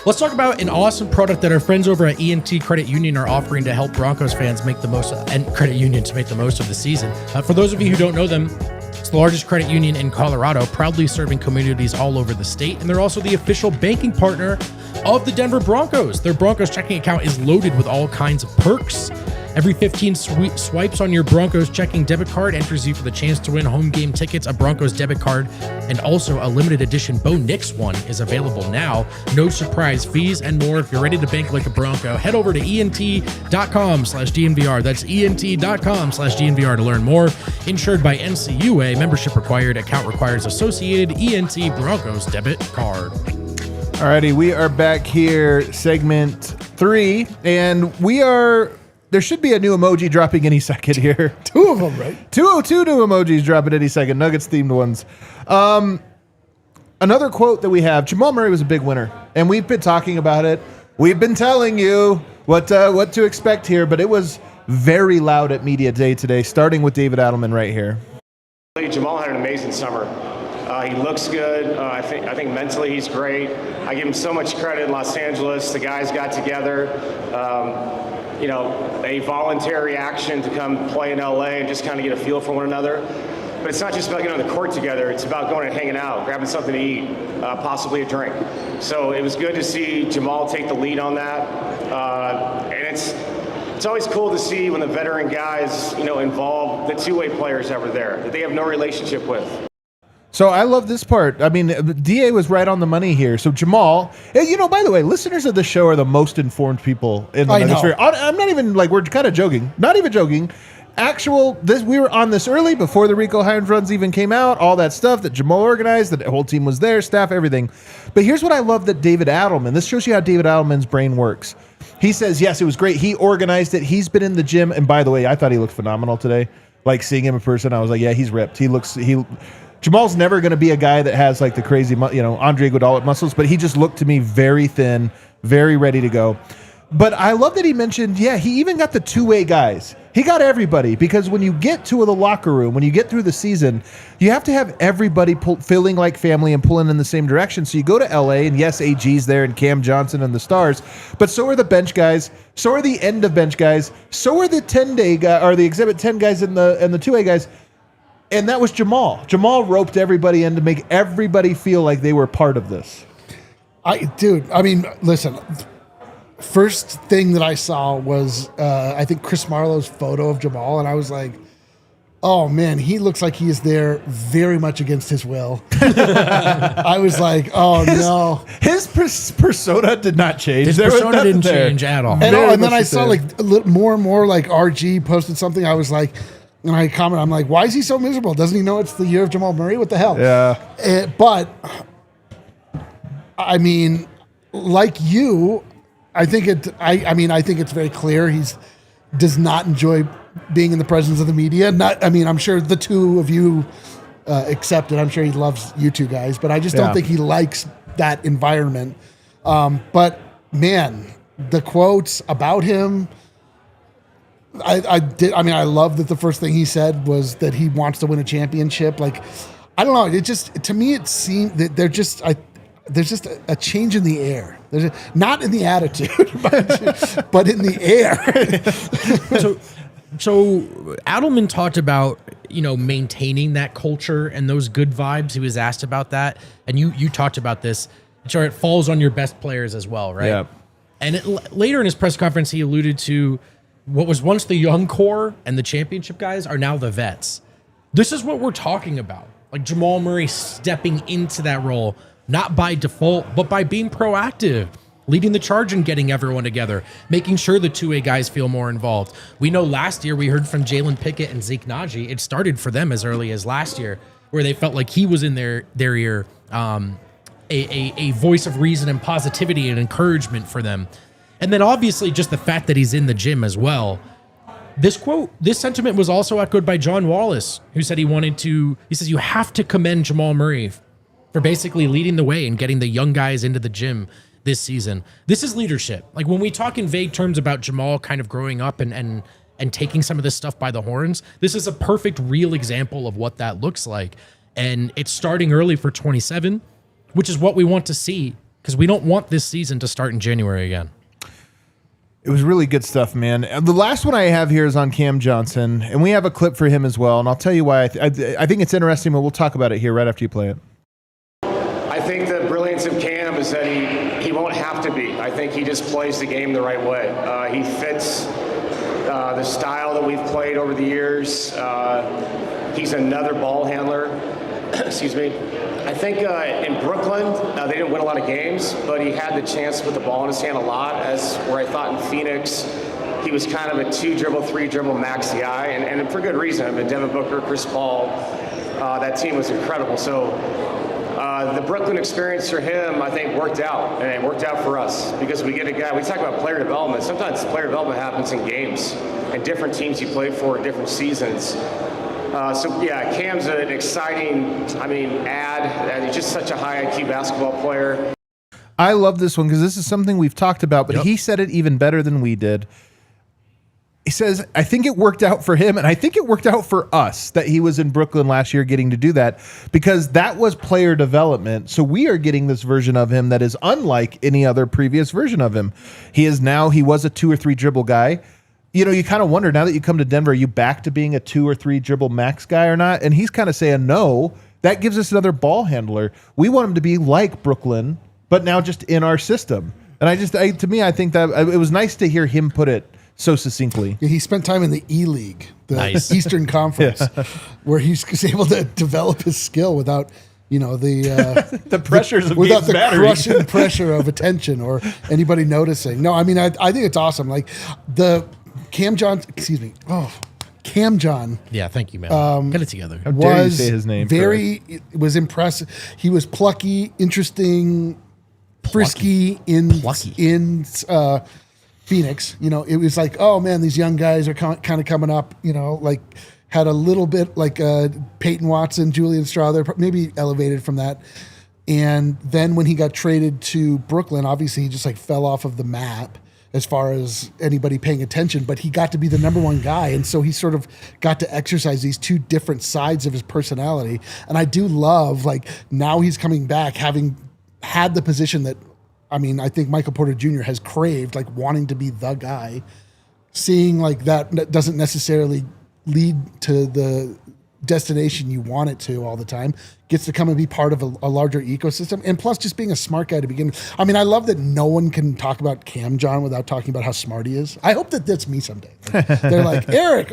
Let's talk about an awesome product that our friends over at ENT Credit Union are offering to help Broncos fans make the most and credit unions make the most of the season. For those of you who don't know them, it's the largest credit union in Colorado, proudly serving communities all over the state. And they're also the official banking partner of the Denver Broncos. Their Broncos checking account is loaded with all kinds of perks. Every 15 swipes on your Broncos checking debit card enters you for the chance to win home game tickets, a Broncos debit card, and also a limited edition Bo Nix one is available now. No surprise fees and more. If you're ready to bank like a Bronco, head over to ent.com/DNVR. That's ent.com/DNVR to learn more. Insured by NCUA, membership required, account requires associated ENT Broncos debit card. Alrighty, we are back here, segment 3, and there should be a new emoji dropping any second here. 2 of them, right? 202 new emojis dropping any second. Nuggets themed ones. Another quote that we have, Jamal Murray was a big winner, and we've been talking about it. We've been telling you what to expect here, but it was very loud at Media Day today, starting with David Adelman right here. Jamal had an amazing summer. He looks good. I think mentally he's great. I give him so much credit in Los Angeles. The guys got together. A voluntary action to come play in LA and just kind of get a feel for one another. But it's not just about getting on the court together. It's about going and hanging out, grabbing something to eat, possibly a drink. So it was good to see Jamal take the lead on that. And it's always cool to see when the veteran guys, involve the two-way players that were there, that they have no relationship with. So I love this part. I mean, DA was right on the money here. So Jamal, by the way, listeners of the show are the most informed people in the Nuggets. I'm not even we're kind of joking. Not even joking. We were on this early before the Rico Hines runs even came out, all that stuff that Jamal organized, the whole team was there, staff, everything. But here's what I love that David Adelman, this shows you how David Adelman's brain works. He says, yes, it was great. He organized it. He's been in the gym. And by the way, I thought he looked phenomenal today. Like seeing him in person, I was like, yeah, he's ripped. Jamal's never going to be a guy that has like the crazy, Andre Iguodala muscles, but he just looked to me very thin, very ready to go. But I love that he mentioned, he even got the two-way guys. He got everybody, because when you get to the locker room, when you get through the season, you have to have everybody feeling like family and pulling in the same direction. So you go to LA, and yes, AG's there and Cam Johnson and the stars, but so are the bench guys, so are the end of bench guys, so are the 10-day guy or the Exhibit 10 guys and the two-way guys. And that was Jamal. Jamal roped everybody in to make everybody feel like they were part of this. Listen. First thing that I saw was, I think, Chris Marlowe's photo of Jamal, and I was like, oh, man, he looks like he is there very much against his will. I was like, oh, no. His persona did not change. His persona didn't change at all. And then I saw like a little more and more, like RG posted something. I was like, and I commented, I'm like, why is he so miserable? Doesn't he know it's the year of Jamal Murray? What the hell? Yeah. But, I mean, like you, I think it's very clear he's does not enjoy being in the presence of the media. I'm sure the two of you accept it. I'm sure he loves you two guys, but I just don't think he likes that environment. But man, the quotes about him, I love that the first thing he said was that he wants to win a championship. Like, I don't know. It just, to me, it seemed that there's just a change in the air. Not in the attitude, but in the air. So Adelman talked about, maintaining that culture and those good vibes. He was asked about that. And you talked about this. Sure, it falls on your best players as well, right? Yeah. And later in his press conference, he alluded to what was once the young core and the championship guys are now the vets. This is what we're talking about. Like Jamal Murray stepping into that role, not by default, but by being proactive, leading the charge and getting everyone together, making sure the two-way guys feel more involved. We know last year we heard from Jalen Pickett and Zeke Naji. It started for them as early as last year, where they felt like he was in their ear, a voice of reason and positivity and encouragement for them. And then obviously just the fact that he's in the gym as well. This sentiment was also echoed by John Wallace, who said he says you have to commend Jamal Murray for basically leading the way and getting the young guys into the gym this season. This is leadership. Like when we talk in vague terms about Jamal kind of growing up and taking some of this stuff by the horns, this is a perfect real example of what that looks like. And it's starting early for 27, which is what we want to see, because we don't want this season to start in January again. It was really good stuff, man. The last one I have here is on Cam Johnson, and we have a clip for him as well, and I'll tell you why. I think it's interesting, but we'll talk about it here right after you play it. I think the brilliance of Cam is that he won't have to be. I think he just plays the game the right way. He fits the style that we've played over the years. He's another ball handler. Excuse me. I think in Brooklyn, they didn't win a lot of games, but he had the chance to put the ball in his hand a lot, where I thought in Phoenix, he was kind of a 2-dribble, 3-dribble max guy, and for good reason. I mean, Devin Booker, Chris Paul, that team was incredible. So the Brooklyn experience for him, I think, worked out, and it worked out for us because we get a guy. We talk about player development. Sometimes player development happens in games and different teams you play for in different seasons. Cam's an exciting, add. He's just such a high IQ basketball player. I love this one because this is something we've talked about, but he said it even better than we did. He says, I think it worked out for him, and I think it worked out for us that he was in Brooklyn last year getting to do that, because that was player development. So we are getting this version of him that is unlike any other previous version of him. He was a 2 or 3 dribble guy. You kind of wonder, now that you come to Denver, are you back to being a 2 or 3 dribble max guy or not? And he's kind of saying, no, that gives us another ball handler. We want him to be like Brooklyn, but now just in our system. And I think that it was nice to hear him put it so succinctly. Yeah, he spent time in the E-League, the Eastern Conference, where he's able to develop his skill without, the pressures of without the battery. crushing pressure of attention or anybody noticing. No, I think it's awesome. Like the Cam John. Yeah, thank you, man. Get it together. How dare you say his name? Was impressive. He was plucky, interesting, frisky Phoenix, it was like, oh man, these young guys are kind of coming up, like had a little bit like Peyton Watson, Julian Strawther, maybe elevated from that. And then when he got traded to Brooklyn, obviously he just like fell off of the map as far as anybody paying attention, but he got to be the number one guy. And so he sort of got to exercise these two different sides of his personality. And I do love, like, now he's coming back having had the position that, I think Michael Porter Jr. has craved, like wanting to be the guy, seeing like that doesn't necessarily lead to the destination you want it to all the time, gets to come and be part of a larger ecosystem, and plus just being a smart guy to begin with. I love that no one can talk about Cam John without talking about how smart he is. I hope that that's me someday. Like, they're like, Eric,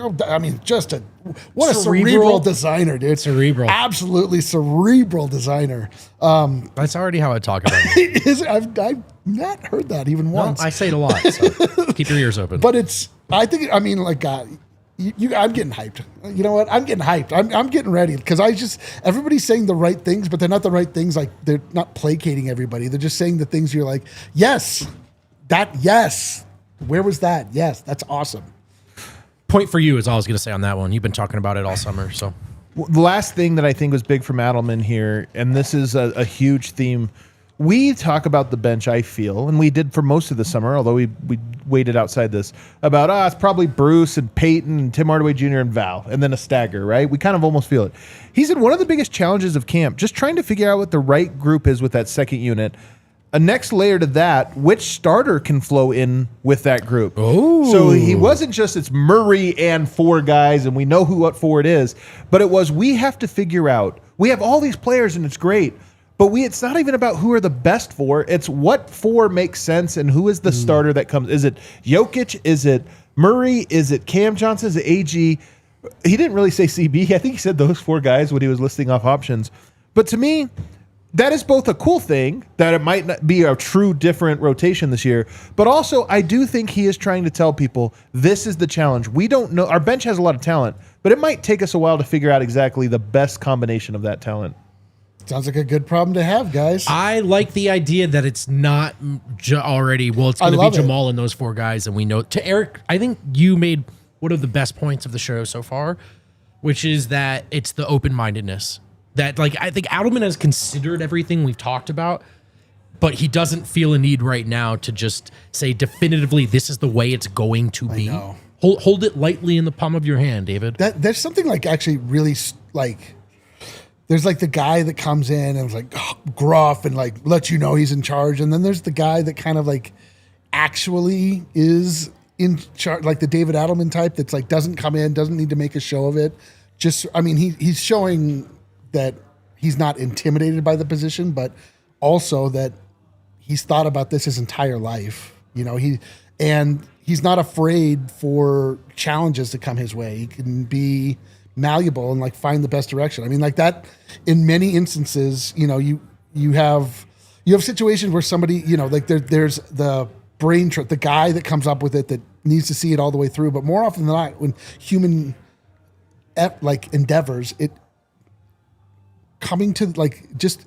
what a cerebral designer, dude. Cerebral. Absolutely cerebral designer. That's already how I talk about it. I've not heard that even once. I say it a lot, so keep your ears open. But I'm getting hyped. You know what? I'm getting hyped. I'm getting ready because everybody's saying the right things, but they're not the right things. Like, they're not placating everybody. They're just saying the things you're like, yes. Where was that? Yes, that's awesome. Point for you is all I was going to say on that one. You've been talking about it all summer. So the last thing that I think was big from Adelman here, and this is a huge theme. We talk about the bench, I feel, and we did for most of the summer, although we waited outside this, about, it's probably Bruce and Peyton and Tim Hardaway Jr. and Val, and then a stagger, right? We kind of almost feel it. He said one of the biggest challenges of camp, just trying to figure out what the right group is with that second unit. A next layer to that, which starter can flow in with that group. Oh. So he wasn't just it's Murray and four guys, and we know what four it is, but it was we have to figure out, we have all these players and it's great, but it's not even about who are the best four. It's what four makes sense and who is the starter that comes. Is it Jokic? Is it Murray? Is it Cam Johnson? Is it AG? He didn't really say CB. I think he said those four guys when he was listing off options. But to me, that is both a cool thing, that it might not be a true different rotation this year, but also I do think he is trying to tell people this is the challenge. We don't know. Our bench has a lot of talent, but it might take us a while to figure out exactly the best combination of that talent. Sounds like a good problem to have, guys. I like the idea that it's not already, it's going to be Jamal and those four guys, and we know. To Eric, I think you made one of the best points of the show so far, which is that it's the open-mindedness. That, like, I think Adelman has considered everything we've talked about, but he doesn't feel a need right now to just say definitively this is the way it's going to be. Hold it lightly in the palm of your hand, David. There's something like actually really like... There's like the guy that comes in and is like gruff and like lets you know he's in charge. And then there's the guy that kind of like actually is in charge, like the David Adelman type that's like doesn't come in, doesn't need to make a show of it. He's showing that he's not intimidated by the position, but also that he's thought about this his entire life. He's not afraid for challenges to come his way. He can be malleable and like find the best direction. Like that in many instances, you have situations where somebody, like there's the brain trip, the guy that comes up with it that needs to see it all the way through. But more often than not, when human endeavors, it coming to like just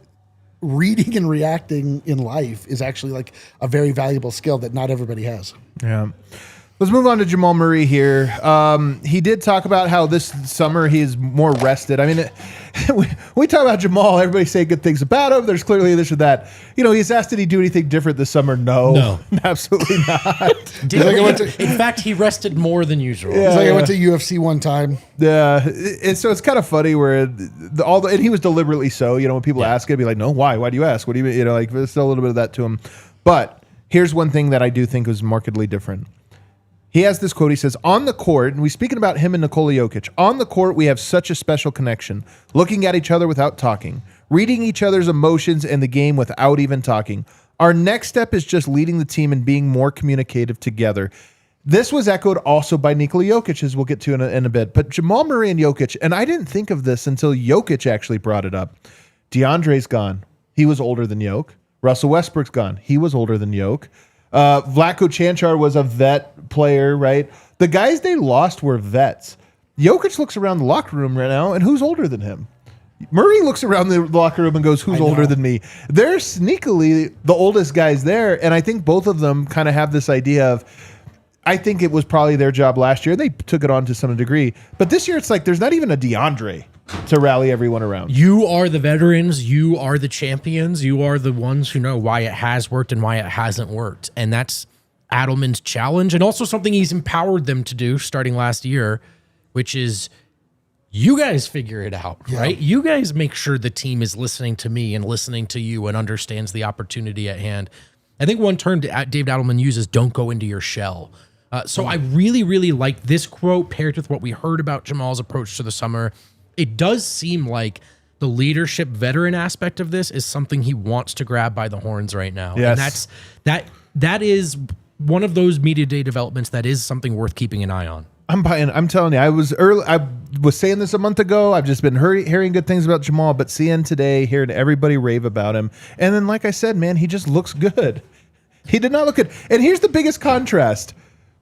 reading and reacting in life is actually like a very valuable skill that not everybody has. Yeah. Let's move on to Jamal Murray here. He did talk about how this summer he is more rested. We talk about Jamal, everybody say good things about him. There's clearly this or that. He's asked, did he do anything different this summer? No, absolutely not. In fact, he rested more than usual. Yeah, I went to UFC one time. Yeah, and so it's kind of funny where and he was deliberately so. When people ask him, be like, no, why? Why do you ask? What do you mean? Like there's still a little bit of that to him. But here's one thing that I do think was markedly different. He has this quote. He says, on the court, and we're speaking about him and Nikola Jokic, on the court, we have such a special connection, looking at each other without talking, reading each other's emotions and the game without even talking. Our next step is just leading the team and being more communicative together. This was echoed also by Nikola Jokic, as we'll get to in a bit. But Jamal Murray and Jokic, and I didn't think of this until Jokic actually brought it up. DeAndre's gone. He was older than Jokic. Russell Westbrook's gone. He was older than Jokic. Vlatko Čančar was a vet player, right? The guys they lost were vets. Jokic looks around the locker room right now, and who's older than him? Murray looks around the locker room and goes, who's older than me? They're sneakily the oldest guys there, and I think both of them kind of have this idea of, I think it was probably their job last year. They took it on to some degree. But this year, it's like there's not even a DeAndre to rally everyone around. You are the veterans. You are the champions. You are the ones who know why it has worked and why it hasn't worked. And that's Adelman's challenge, and also something he's empowered them to do starting last year, which is you guys figure it out, right? You guys make sure the team is listening to me and listening to you and understands the opportunity at hand. I think one term David Adelman uses, don't go into your shell. So I really, really like this quote paired with what we heard about Jamal's approach to the summer. It does seem like the leadership veteran aspect of this is something he wants to grab by the horns right now. Yes. And that is one of those media day developments that is something worth keeping an eye on. I'm buying. I'm telling you, I was saying this a month ago. I've just been hearing good things about Jamal, but seeing today, hearing everybody rave about him. And then, like I said, man, he just looks good. He did not look good. And here's the biggest contrast.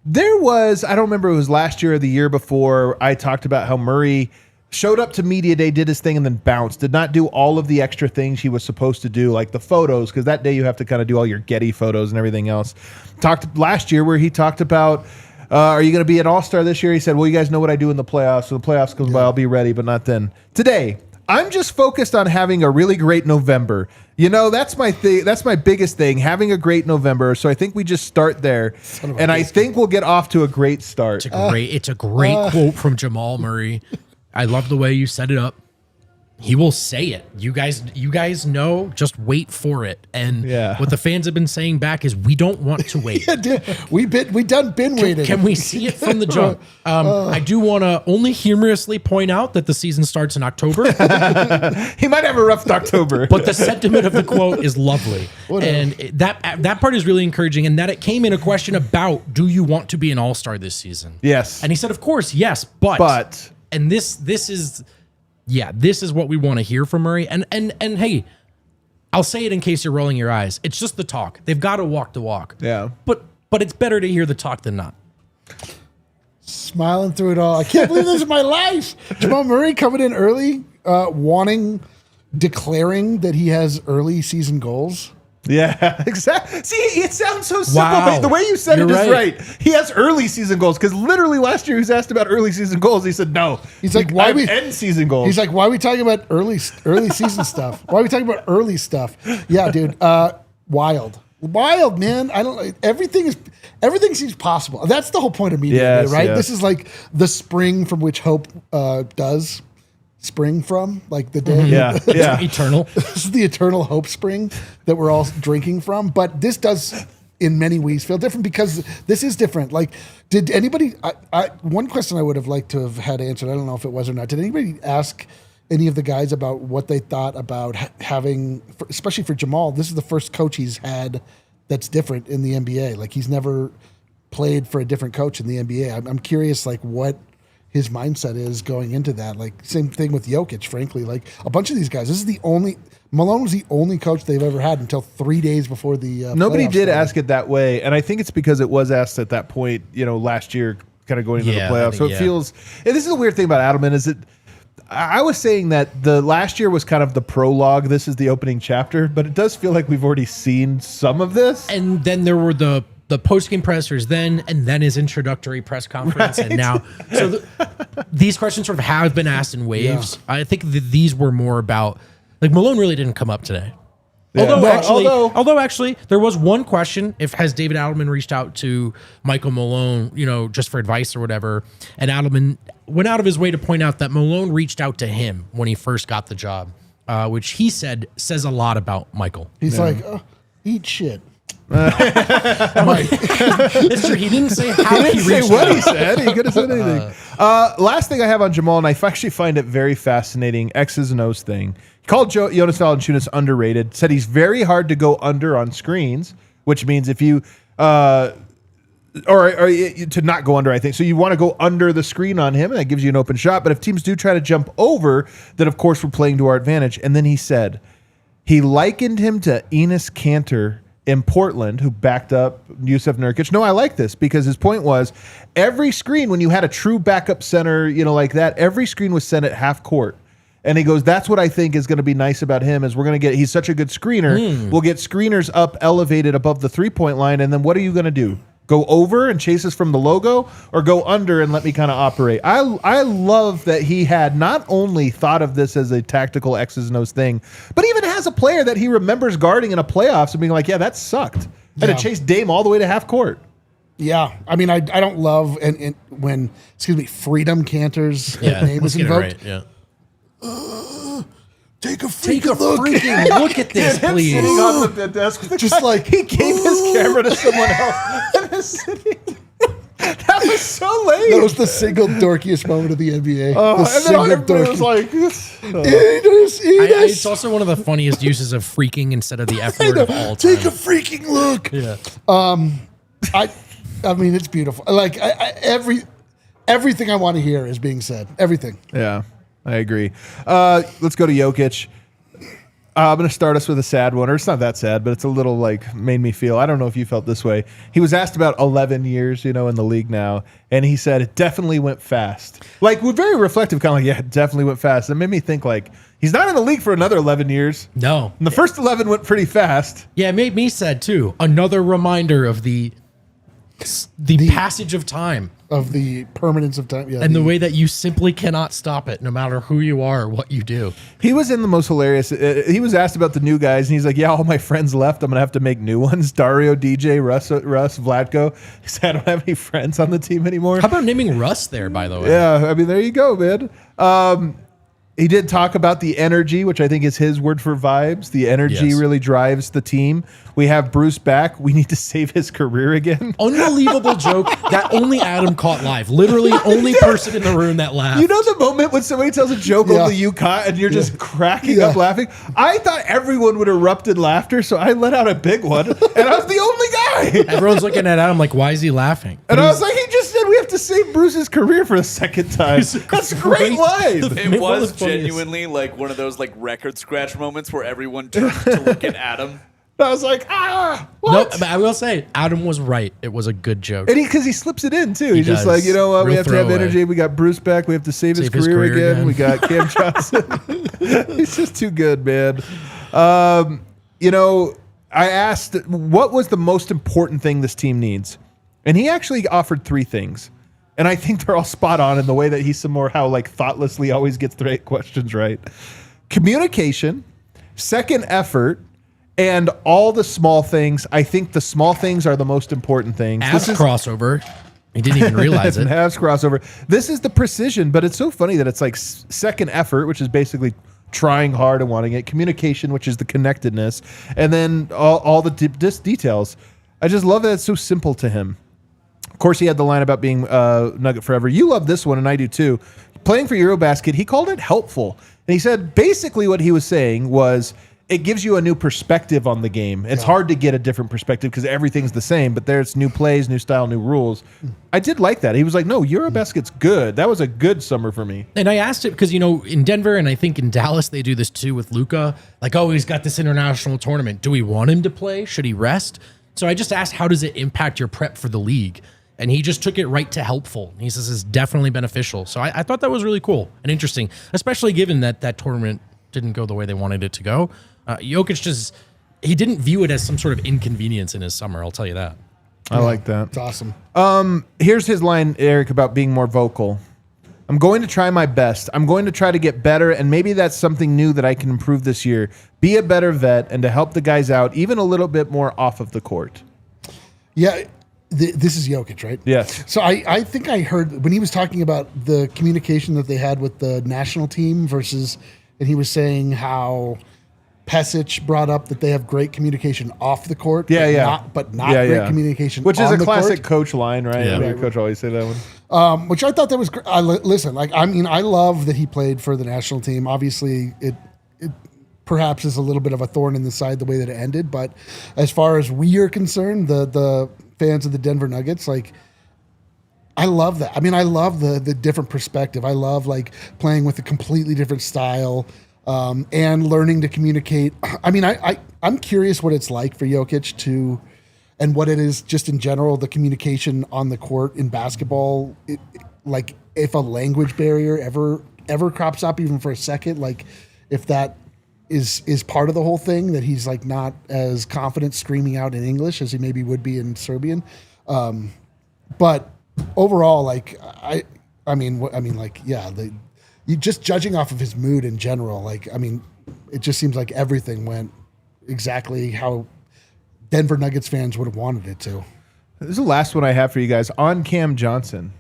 There was, I don't remember if it was last year or the year before, I talked about how Murray showed up to media day, did his thing, and then bounced. Did not do all of the extra things he was supposed to do, like the photos, because that day you have to kind of do all your Getty photos and everything else. Talked last year where he talked about, are you going to be an all-star this year? He said, well, you guys know what I do in the playoffs. So the playoffs comes by, I'll be ready, but not then. Today, I'm just focused on having a really great November. You know, that's my thing. That's my biggest thing, having a great November. So I think we just start there, and I think we'll get off to a great start. It's a great quote from Jamal Murray. I love the way you set it up. He will say it. You guys know, just wait for it. And what the fans have been saying back is we don't want to wait. We done been waiting. Can we see it from the jump? I do want to only humorously point out that the season starts in October. He might have a rough October. But the sentiment of the quote is lovely. And that part is really encouraging, and that it came in a question about, do you want to be an all-star this season? Yes. And he said, of course, yes, but. And this is what we want to hear from Murray. And hey, I'll say it in case you're rolling your eyes. It's just the talk. They've got to walk the walk. Yeah. But it's better to hear the talk than not. Smiling through it all. I can't believe this is my life. Jamal Murray coming in early, declaring that he has early season goals. Yeah, exactly. See, it sounds so simple, Wow. but the way you said You're it is right. He has early season goals, because literally last year he was asked about early season goals. He said no. He's like, why we end season goals? He's like, why are we talking about early season stuff? Why are we talking about early stuff? Yeah, dude. Wild, man. I don't. Everything seems possible. That's the whole point of media, right? Yes. This is like the spring from which hope does spring from, like the day. Yeah. Eternal. This is the eternal hope spring that we're all drinking from. But this does, in many ways, feel different, because this is different. Like, did anybody? One question I would have liked to have had answered, I don't know if it was or not. Did anybody ask any of the guys about what they thought about having, especially for Jamal? This is the first coach he's had that's different in the NBA. Like, he's never played for a different coach in the NBA. I'm curious, like, what his mindset is going into that. Like, same thing with Jokic, frankly. Like, a bunch of these guys, Malone was the only coach they've ever had until 3 days before the Nobody playoffs did started. ask it that way, and I think it's because it was asked at that point, last year, kind of going into the playoffs. So it feels, and this is the weird thing about Adelman, is that I was saying that the last year was kind of the prologue. This is the opening chapter, but it does feel like we've already seen some of this. And then there were the post-game pressers then, and then his introductory press conference, and now. So these questions sort of have been asked in waves. Yeah. I think that these were more about, like, Malone really didn't come up today. Yeah. Although actually, there was one question: has David Adelman reached out to Michael Malone, just for advice or whatever? And Adelman went out of his way to point out that Malone reached out to him when he first got the job, which he said says a lot about Michael. He's like, eat shit. It's true. He didn't say how he reached what out. he said. He could have said anything. Last thing I have on Jamal, and I actually find it very fascinating, X's and O's thing. He called Jonas Valančiūnas underrated, said he's very hard to go under on screens, which means if you, or to not go under, I think. So you want to go under the screen on him, and that gives you an open shot. But if teams do try to jump over, then of course we're playing to our advantage. And then he said, he likened him to Enes Kanter in Portland, who backed up Jusuf Nurkic. No, I like this, because his point was every screen, when you had a true backup center, like that, every screen was sent at half court. And he goes, that's what I think is going to be nice about him, is we're going to get, he's such a good screener. We'll get screeners up elevated above the 3-point line. And then what are you going to do? Go over and chase us from the logo, or go under and let me kind of operate. I love that he had not only thought of this as a tactical X's and O's thing, but even has a player that he remembers guarding in a playoffs and being like, yeah, that sucked. And to chase Dame all the way to half court. Yeah, I mean, I don't love when freedom canters name is invoked. Right, yeah. Take a look. freaking look at this, please. Sitting on the desk, Just like he gave his camera to someone else. And is sitting. That was so lame. That was the single dorkiest moment of the NBA. And then everybody was like, It's also one of the funniest uses of freaking instead of the F word of all time. Take a freaking look. Yeah. I mean, it's beautiful. Like everything I want to hear is being said. Everything. Yeah, I agree. Let's go to Jokic. I'm going to start us with a sad one, or it's not that sad, but it's a little like made me feel. I don't know if you felt this way. He was asked about 11 years, in the league now, and he said it definitely went fast. Like, we're very reflective, kind of like, yeah, it definitely went fast. It made me think like he's not in the league for another 11 years. No, and the first 11 went pretty fast. Yeah, it made me sad too. Another reminder of the passage of time. Of the permanence of time. Yeah, and the way that you simply cannot stop it, no matter who you are or what you do. He was in the most hilarious. He was asked about the new guys, and he's like, yeah, all my friends left. I'm going to have to make new ones. Dario, DJ, Russ, Vlatko. He said, I don't have any friends on the team anymore. How about naming Russ there, by the way? Yeah, I mean, there you go, man. He did talk about the energy, which I think is his word for vibes. The energy really drives the team. We have Bruce back. We need to save his career again. Unbelievable joke that only Adam caught live. Literally only person in the room that laughed. You know the moment when somebody tells a joke only you caught and you're just cracking up laughing? I thought everyone would erupt in laughter, so I let out a big one, and I was the only guy. Everyone's looking at Adam like, why is he laughing? And I was like, he just said we have to save Bruce's career for the second time. That's a great line. It was genuinely like one of those like record scratch moments where everyone turned to look at Adam. I was like, what? No, but I will say, Adam was right. It was a good joke. And because he slips it in, too. He's just like, you know what? We have to have energy. We got Bruce back. We have to save his career again. We got Cam Johnson. He's just too good, man. I asked, what was the most important thing this team needs? And he actually offered 3 things. And I think they're all spot on in the way that he somehow thoughtlessly always gets the right questions right. Communication, second effort, and all the small things. I think the small things are the most important things. Avs crossover. He didn't even realize it. Avs crossover. This is the precision, but it's so funny that it's like second effort, which is basically trying hard and wanting it. Communication, which is the connectedness. And then all the details. I just love that it's so simple to him. Of course, he had the line about being Nugget Forever. You love this one, and I do too. Playing for Eurobasket, he called it helpful. And he said basically what he was saying was, it gives you a new perspective on the game. It's hard to get a different perspective because everything's the same, but there's new plays, new style, new rules. I did like that. He was like, no, Eurobasket's good. That was a good summer for me. And I asked it because, in Denver and I think in Dallas, they do this too with Luka. Like, oh, he's got this international tournament. Do we want him to play? Should he rest? So I just asked, how does it impact your prep for the league? And he just took it right to helpful. He says it's definitely beneficial. So I thought that was really cool and interesting, especially given that tournament didn't go the way they wanted it to go. Jokic he didn't view it as some sort of inconvenience in his summer. I'll tell you that. I like that. It's awesome. Here's his line, Eric, about being more vocal. I'm going to try my best. I'm going to try to get better, and maybe that's something new that I can improve this year. Be a better vet and to help the guys out even a little bit more off of the court. Yeah, this is Jokic, right? Yes. So I think I heard when he was talking about the communication that they had with the national team and he was saying how Pesic brought up that they have great communication off the court, but not great communication which on is a the classic court. Coach line, right? Yeah. Your coach always say that one. Which I thought that was great. Listen, I love that he played for the national team. Obviously, it perhaps is a little bit of a thorn in the side the way that it ended, but as far as we are concerned, the fans of the Denver Nuggets, I love that. I mean, I love the different perspective. I love playing with a completely different style. And learning to communicate. I mean, I'm curious what it's like for Jokic and what it is just in general, the communication on the court in basketball. If a language barrier ever crops up, even for a second, if that is part of the whole thing, that he's not as confident screaming out in English as he maybe would be in Serbian. But overall, like you just judging off of his mood in general, it just seems like everything went exactly how Denver Nuggets fans would have wanted it to. This is the last one I have for you guys on Cam Johnson.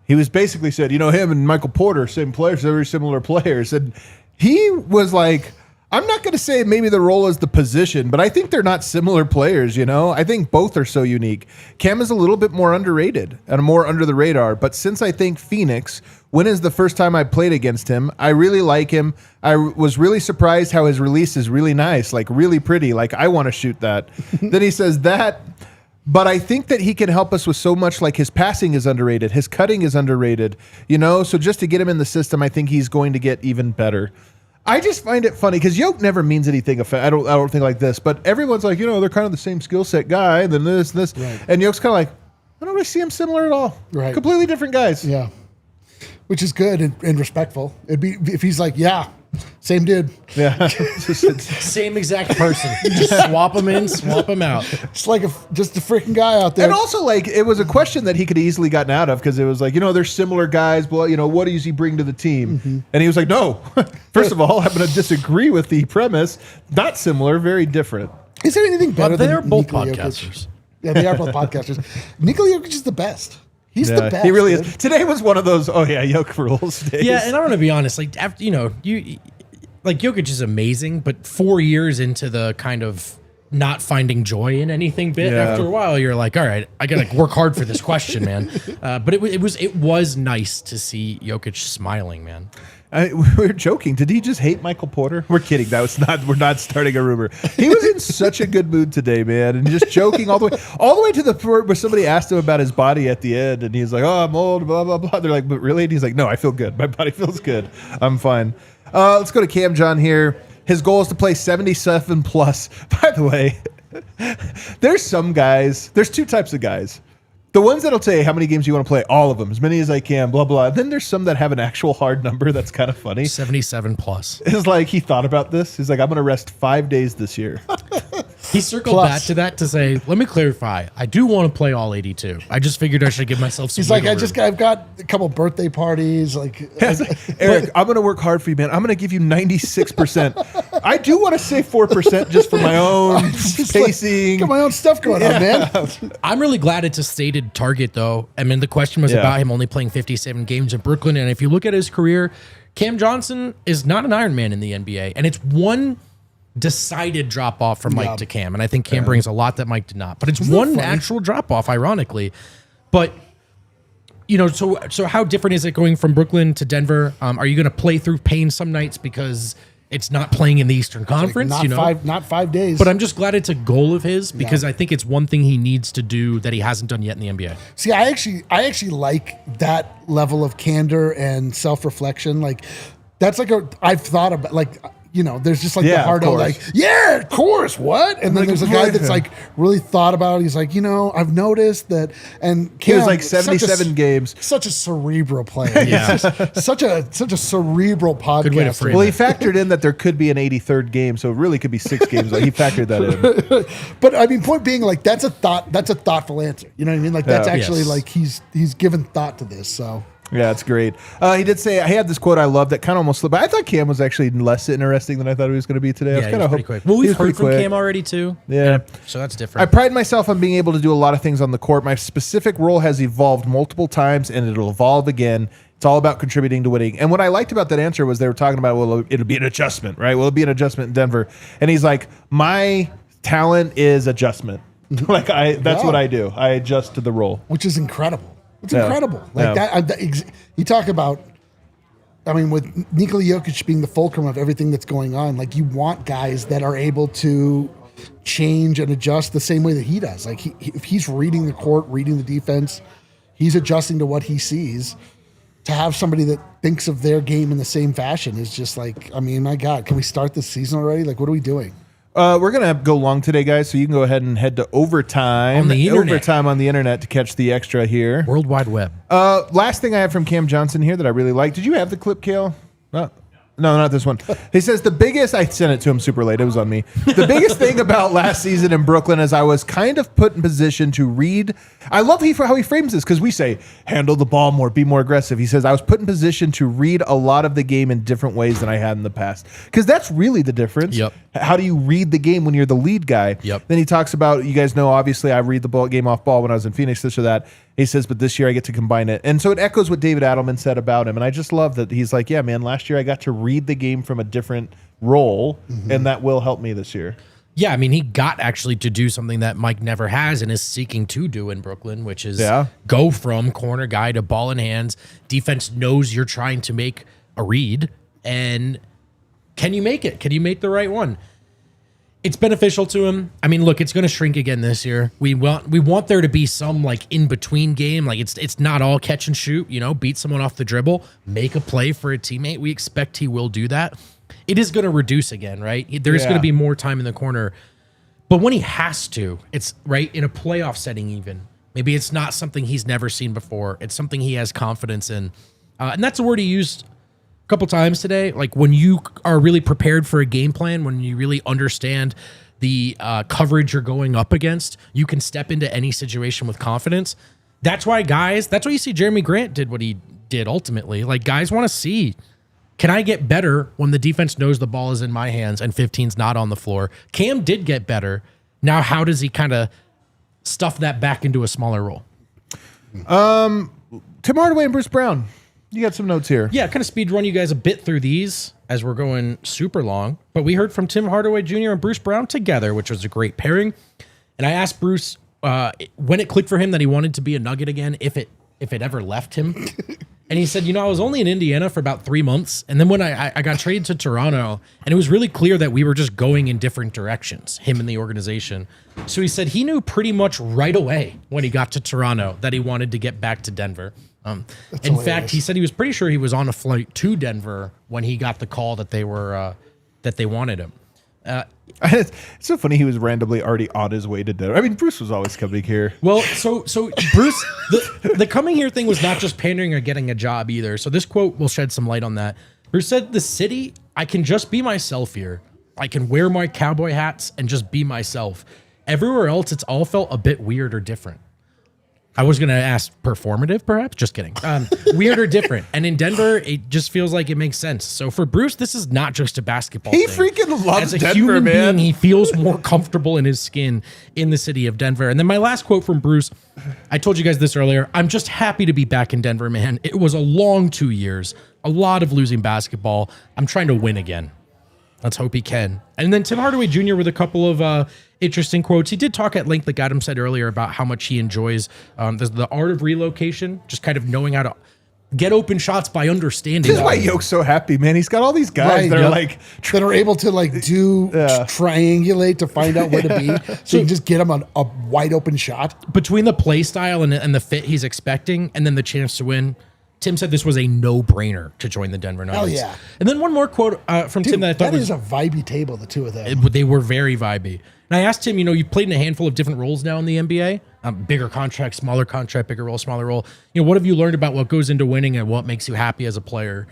He was basically said, him and Michael Porter, same players, very similar players. And he was like, I'm not going to say maybe the role is the position, but I think they're not similar players, I think both are so unique. Cam is a little bit more underrated and more under the radar, but since I think Phoenix, when is the first time I played against him, I really like him. I was really surprised how his release is really nice, like really pretty, like I want to shoot that. Then he says that, but I think that he can help us with so much, like his passing is underrated, his cutting is underrated, so just to get him in the system, I think he's going to get even better. I just find it funny because Jokic never means anything. I don't think like this, but everyone's like, they're kind of the same skill set guy, and then this, right. And Jokic's kind of like, I don't really see him similar at all. Right, completely different guys. Yeah, which is good and respectful. It'd be if he's like, yeah, same dude. Yeah, same exact person. Just swap them in, swap them out. It's like just a freaking guy out there. And also, like, it was a question that he could easily gotten out of because it was like, they're similar guys, but what does he bring to the team? Mm-hmm. And he was like, no. First of all, I'm going to disagree with the premise. Not similar, very different. Is there anything better than they're both Nikola podcasters? Jokic? Yeah, they are both podcasters. Nikola Jokic is the best. He's the best. He really is. Today was one of those, Jokic rules days. Yeah, and I'm going to be honest. Like, after, Jokic is amazing, but 4 years into the kind of not finding joy in anything bit, after a while, you're like, all right, I got to work hard for this question, man. But it was nice to see Jokic smiling, man. We're joking. Did he just hate Michael Porter? We're kidding. We're not starting a rumor. He was in such a good mood today, man, and just joking all the way to the part where somebody asked him about his body at the end, and he's like, "Oh, I'm old, blah blah blah." They're like, "But really?" And he's like, "No, I feel good. My body feels good. I'm fine." Let's go to Cam John here. His goal is to play 77 plus. By the way, there's some guys. There's two types of guys. The ones that'll tell you how many games you want to play, all of them, as many as I can, blah, blah. Then there's some that have an actual hard number that's kind of funny. 77 plus. It's like he thought about this. He's like, I'm going to rest 5 days this year. He circled back to that to say, let me clarify. I do want to play all 82. I just figured I should give myself some. He's like, I've got a couple birthday parties. Eric, I'm going to work hard for you, man. I'm going to give you 96%. I do want to say 4% just for my own pacing. Got my own stuff going on, man. I'm really glad it's a stated target, though. I mean, the question was about him only playing 57 games in Brooklyn. And if you look at his career, Cam Johnson is not an Iron Man in the NBA. And it's one decided drop off from Mike to Cam, and I think Cam brings a lot that Mike did not. But it's one actual drop off, ironically. But so how different is it going from Brooklyn to Denver? Are you going to play through pain some nights because it's not playing in the Eastern Conference? Not 5 days. But I'm just glad it's a goal of his because I think it's one thing he needs to do that he hasn't done yet in the NBA. See, I actually like that level of candor and self-reflection. Like that's like I've thought about there's just like the hard of course, what? And then there's a guy that's like really thought about it. He's like, I've noticed that. And Cam, he was like 77 games. Such a cerebral player. Yeah. such a cerebral podcast. Good way to frame he factored in that there could be an 83rd game, so it really could be 6 games. Like he factored that in. But I mean, point being, like that's a thoughtful answer. You know what I mean? Like that's actually like he's given thought to this. So. Yeah, it's great. He did say, I had this quote I love that kind of almost slipped, but I thought Cam was actually less interesting than I thought he was going to be today. Yeah, he was pretty quick. Well, we've heard from Cam already too. Yeah. So that's different. I pride myself on being able to do a lot of things on the court. My specific role has evolved multiple times and it'll evolve again. It's all about contributing to winning. And what I liked about that answer was they were talking about, well, it'll be an adjustment, right? Will it be an adjustment in Denver? And he's like, my talent is adjustment. That's what I do. I adjust to the role. Which is incredible. It's incredible. You talk about, with Nikola Jokic being the fulcrum of everything that's going on, like you want guys that are able to change and adjust the same way that he does. Like if he's reading the court, reading the defense, he's adjusting to what he sees. To have somebody that thinks of their game in the same fashion is just like, my God, can we start this season already? Like, what are we doing? We're going to go long today, guys, so you can go ahead and head to overtime. On the internet. Overtime on the internet to catch the extra here. World Wide Web. Last thing I have from Cam Johnson here that I really like. Did you have the clip, Kale? No. No, not this one. He says the biggest, I sent it to him super late. It was on me. The biggest thing about last season in Brooklyn is I was kind of put in position to read. I love how he frames this because we say, handle the ball more, be more aggressive. He says, I was put in position to read a lot of the game in different ways than I had in the past. Because that's really the difference. Yep. How do you read the game when you're the lead guy? Yep. Then he talks about, you guys know, obviously, I read the game off ball when I was in Phoenix, this or that. He says, but this year I get to combine it. And so it echoes what David Adelman said about him. And I just love that he's like, yeah, man, last year I got to read the game from a different role, and that will help me this year. Yeah, I mean, he got actually to do something that Mike never has and is seeking to do in Brooklyn, which is go from corner guy to ball in hands. Defense knows you're trying to make a read, and can you make it? Can you make the right one? It's beneficial to him. I mean, look, it's going to shrink again this year. We want there to be some like in between game, like it's not all catch and shoot. Beat someone off the dribble, make a play for a teammate. We expect he will do that. It is going to reduce again, right? There's going to be more time in the corner, but when he has to, it's right in a playoff setting. Even maybe it's not something he's never seen before. It's something he has confidence in, and that's a word he used a couple times today. Like when you are really prepared for a game plan, when you really understand the coverage you're going up against, you can step into any situation with confidence. That's why you see Jeremy Grant did what he did ultimately. Like guys want to see, can I get better when the defense knows the ball is in my hands and 15's not on the floor? Cam did get better. Now, how does he kind of stuff that back into a smaller role? Tim Hardaway and Bruce Brown. You got some notes here. Yeah, kind of speed run you guys a bit through these as we're going super long. But we heard from Tim Hardaway Jr. and Bruce Brown together, which was a great pairing. And I asked Bruce when it clicked for him that he wanted to be a Nugget again, if it ever left him. And he said, I was only in Indiana for about 3 months. And then when I got traded to Toronto, and it was really clear that we were just going in different directions, him and the organization. So he said he knew pretty much right away when he got to Toronto that he wanted to get back to Denver. In fact, he said he was pretty sure he was on a flight to Denver when he got the call that they wanted him. It's so funny he was randomly already on his way to Denver. I mean, Bruce was always coming here. Well, so Bruce, the coming here thing was not just pandering or getting a job either. So this quote will shed some light on that. Bruce said, "The city, I can just be myself here. I can wear my cowboy hats and just be myself. Everywhere else, it's all felt a bit weird or different." I was going to ask performative, perhaps. Just kidding. Weird or different. And in Denver, it just feels like it makes sense. So for Bruce, this is not just a basketball thing. He freaking loves Denver, Denver, human man. Being, he feels more comfortable in his skin in the city of Denver. And then my last quote from Bruce, I told you guys this earlier. I'm just happy to be back in Denver, man. It was a long 2 years, a lot of losing basketball. I'm trying to win again. Let's hope he can. And then Tim Hardaway Jr. with a couple of interesting quotes. He did talk at length, like Adam said earlier, about how much he enjoys the art of relocation, just kind of knowing how to get open shots by understanding. This is why Yoke's so happy, man. He's got all these guys that are like that are able to like do triangulate to find out where to be, so you can just get him on a wide open shot. Between the play style and the fit he's expecting, and then the chance to win, Tim said this was a no-brainer to join the Denver Nuggets. Hell yeah. And then one more quote from Tim that I thought is a vibey table, the two of them. They were very vibey. And I asked him, you played in a handful of different roles now in the NBA, bigger contract, smaller contract, bigger role, smaller role. What have you learned about what goes into winning and what makes you happy as a player?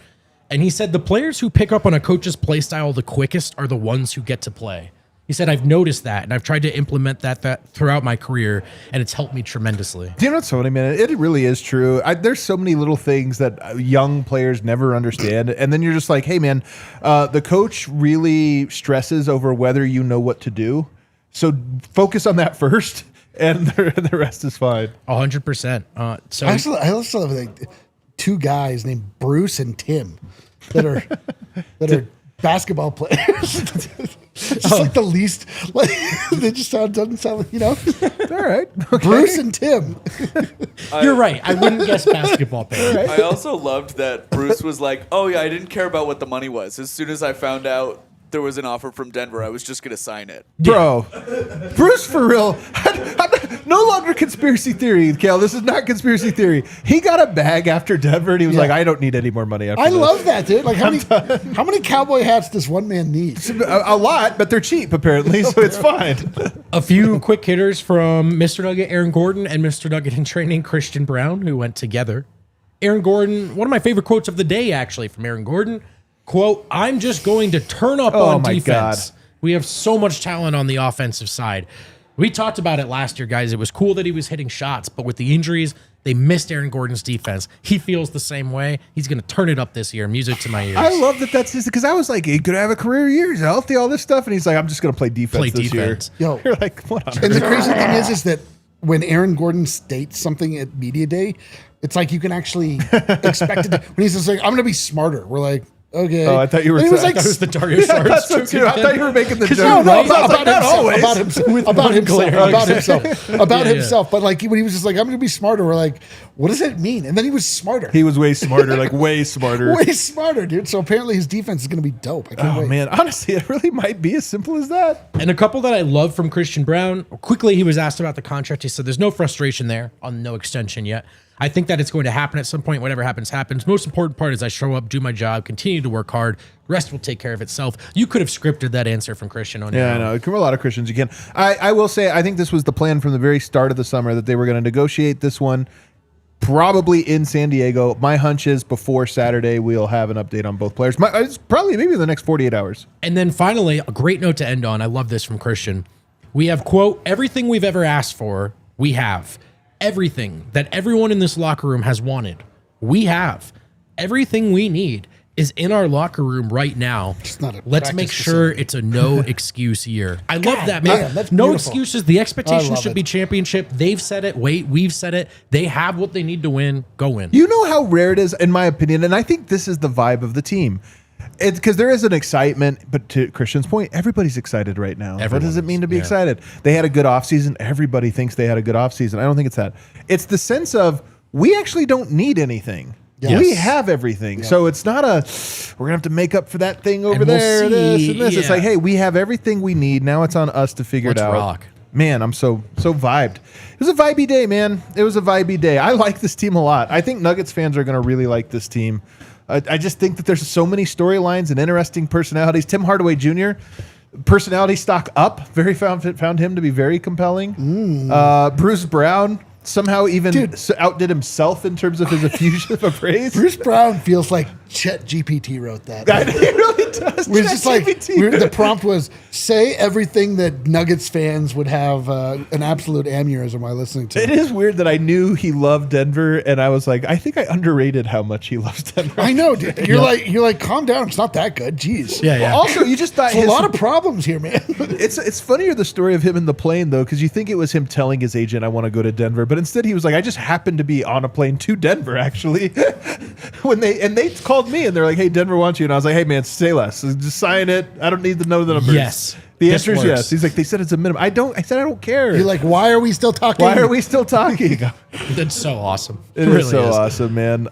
And he said the players who pick up on a coach's play style the quickest are the ones who get to play. He said, I've noticed that, and I've tried to implement that throughout my career, and it's helped me tremendously. Do you know what's funny, man? It really is true. There's so many little things that young players never understand, and then you're just like, hey, man, the coach really stresses over whether you know what to do, so focus on that first, and the rest is fine. 100%. So I also have like two guys named Bruce and Tim that are basketball players. Just like the least, like they just doesn't sound like, All right, okay. Bruce and Tim. You're right. I wouldn't guess basketball player. I also loved that Bruce was like, "Oh yeah, I didn't care about what the money was. As soon as I found out there was an offer from Denver, I was just gonna sign it." Bro, Bruce, for real, no longer conspiracy theory, Kale. This is not conspiracy theory. He got a bag after Denver, and he was like, I don't need any more money after this. Love that, dude. Like, how many cowboy hats does one man need? A lot, but they're cheap, apparently, so it's fine. A few quick hitters from Mr. Nugget Aaron Gordon and Mr. Nugget in training Christian Brown, who went together. Aaron Gordon, one of my favorite quotes of the day, actually, from Aaron Gordon. quote, I'm just going to turn up Oh on my defense. God. We have so much talent on the offensive side. We talked about it last year, guys. It was cool that he was hitting shots, but with the injuries, they missed Aaron Gordon's defense. He feels the same way. He's going to turn it up this year. Music to my ears. I love that that's his, because I was like, he could have a career year. He's healthy, all this stuff. And he's like, I'm just going to play defense this year. Yo. You're like, what on And the earth? crazy thing is that when Aaron Gordon states something at media day, it's like you can actually expect it. When he's just like, I'm going to be smarter. We're like, okay. Oh, I thought you were. And he was like, That was the Dario Saric that's what joke too. I again. thought you were making the joke. no, I was like, about not himself, always. about himself, With about one himself, glare. about himself, about Yeah, himself. But like when he was just like, I'm going to be smarter. We're like, what does that mean? And then he was smarter. He was way smarter, like way smarter. Way smarter, dude. So apparently his defense is going to be dope. I can't Oh wait. man, honestly, it really might be as simple as that. And a couple that I love from Christian Brown. Quickly, he was asked about the contract. He said there's no frustration there on no extension yet. I think that it's going to happen at some point. Whatever happens, happens. Most important part is I show up, do my job, continue to work hard. The rest will take care of itself. You could have scripted that answer from Christian on your Yeah, I own. know. There come a lot of Christians. You can. I will say, I think this was the plan from the very start of the summer that they were going to negotiate this one probably in San Diego. My hunch is before Saturday, we'll have an update on both players. It's probably maybe in the next 48 hours. And then finally, a great note to end on. I love this from Christian. We have, quote, everything we've ever asked for, we have. Everything that everyone in this locker room has wanted, we have. Everything we need is in our locker room right now. not a Let's practice make sure facility. it's a no excuse year. I love that, man. damn, that's No beautiful. excuses. The expectation love should it. be championship. They've said it. We've said it. They have what they need to win. Go win. You know how rare it is, in my opinion, and I think this is the vibe of the team. It's because there is an excitement, but to Christian's point, everybody's excited right now. What does it mean to be excited? They had a good offseason. Everybody thinks they had a good offseason. I don't think it's that. It's the sense of we actually don't need anything. Yes. We have everything. So it's not a, we're going to have to make up for that thing over And we'll there, this and this. see, It's like, yeah. hey, we have everything we need. Now it's on us to figure Let's it out. rock. Man, I'm so vibed. It was a vibey day, man. It was a vibey day. I like this team a lot. I think Nuggets fans are going to really like this team. I just think that there's so many storylines and interesting personalities. Tim Hardaway Jr., personality stock up. Found him to be very compelling. Bruce Brown somehow even outdid himself in terms of his effusion of praise. Bruce Brown feels like Chet GPT wrote that. He really does. We're just like ChatGPT. the prompt was say everything that Nuggets fans would have an absolute aneurysm while listening to. It is weird that I knew he loved Denver, and I was like, I think I underrated how much he loves Denver. I know, dude. You're like, calm down. It's not that good. Jeez. Yeah, yeah. Also, you just thought There's a lot of problems here, man. It's funnier the story of him in the plane though, because you think it was him telling his agent, "I want to go to Denver," but instead he was like, "I just happened to be on a plane to Denver actually." When they called me and they're like, "Hey, Denver wants you," and I was like, "Hey, man, say less. Just sign it. I don't need to know the numbers." Yes. The This answer is works. yes. He's like, they said it's a minimum. I said I don't care. You're like, why are we still talking? why are we still talking? That's so awesome. It is so awesome, man.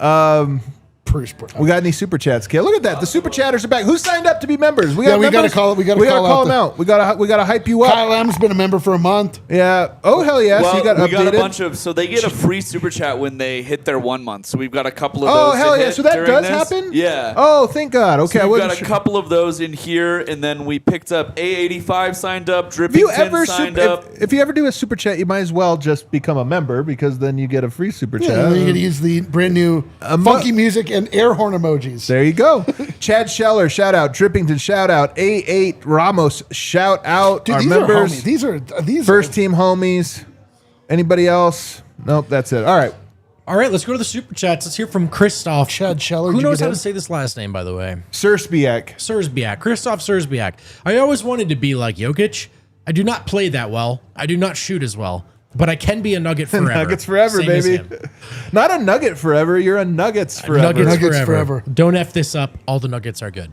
Bruce Brown? We got any super chats, Kale? Look at that. The super chatters are back. Who signed up to be members? We got we gotta members? call- we gotta we gotta call call out them the- out. We gotta hype you up. Kyle M's been a member for a month. Yeah. Oh hell yes. Well, you got we updated. got a bunch of, so they get a free super chat when they hit their 1 month. So we've got a couple of Oh those. hell to yeah! hit So that during does this. happen. Yeah. Oh, thank God. Okay, So I we've wasn't got a sure. couple of those in here, and then we picked up A85 signed up, If you Drippington ever signed up. if you ever do a super chat, you might as well just become a member because then you get a free super Yeah, chat. and then you're gonna use the brand new funky music and air horn emojis. There you go. Chad Scheller, shout out. Drippington, shout out. A8 Ramos, shout out. Dude, Our these members, are homies. These first are, team homies. Anybody else? Nope, that's it. All right. All right, let's go to the super chats. Let's hear from Christoph. Chad Scheller. Who did you knows get how him? to say this last name, by the way? Surspiak. Sersbiak. Christoph Sersbiak. I always wanted to be like Jokic. I do not play that well. I do not shoot as well. But I can be a Nugget forever. Nuggets forever, Same as baby. him. Not a Nugget forever. You're a Nuggets forever. Nuggets forever. Don't F this up. All the Nuggets are good.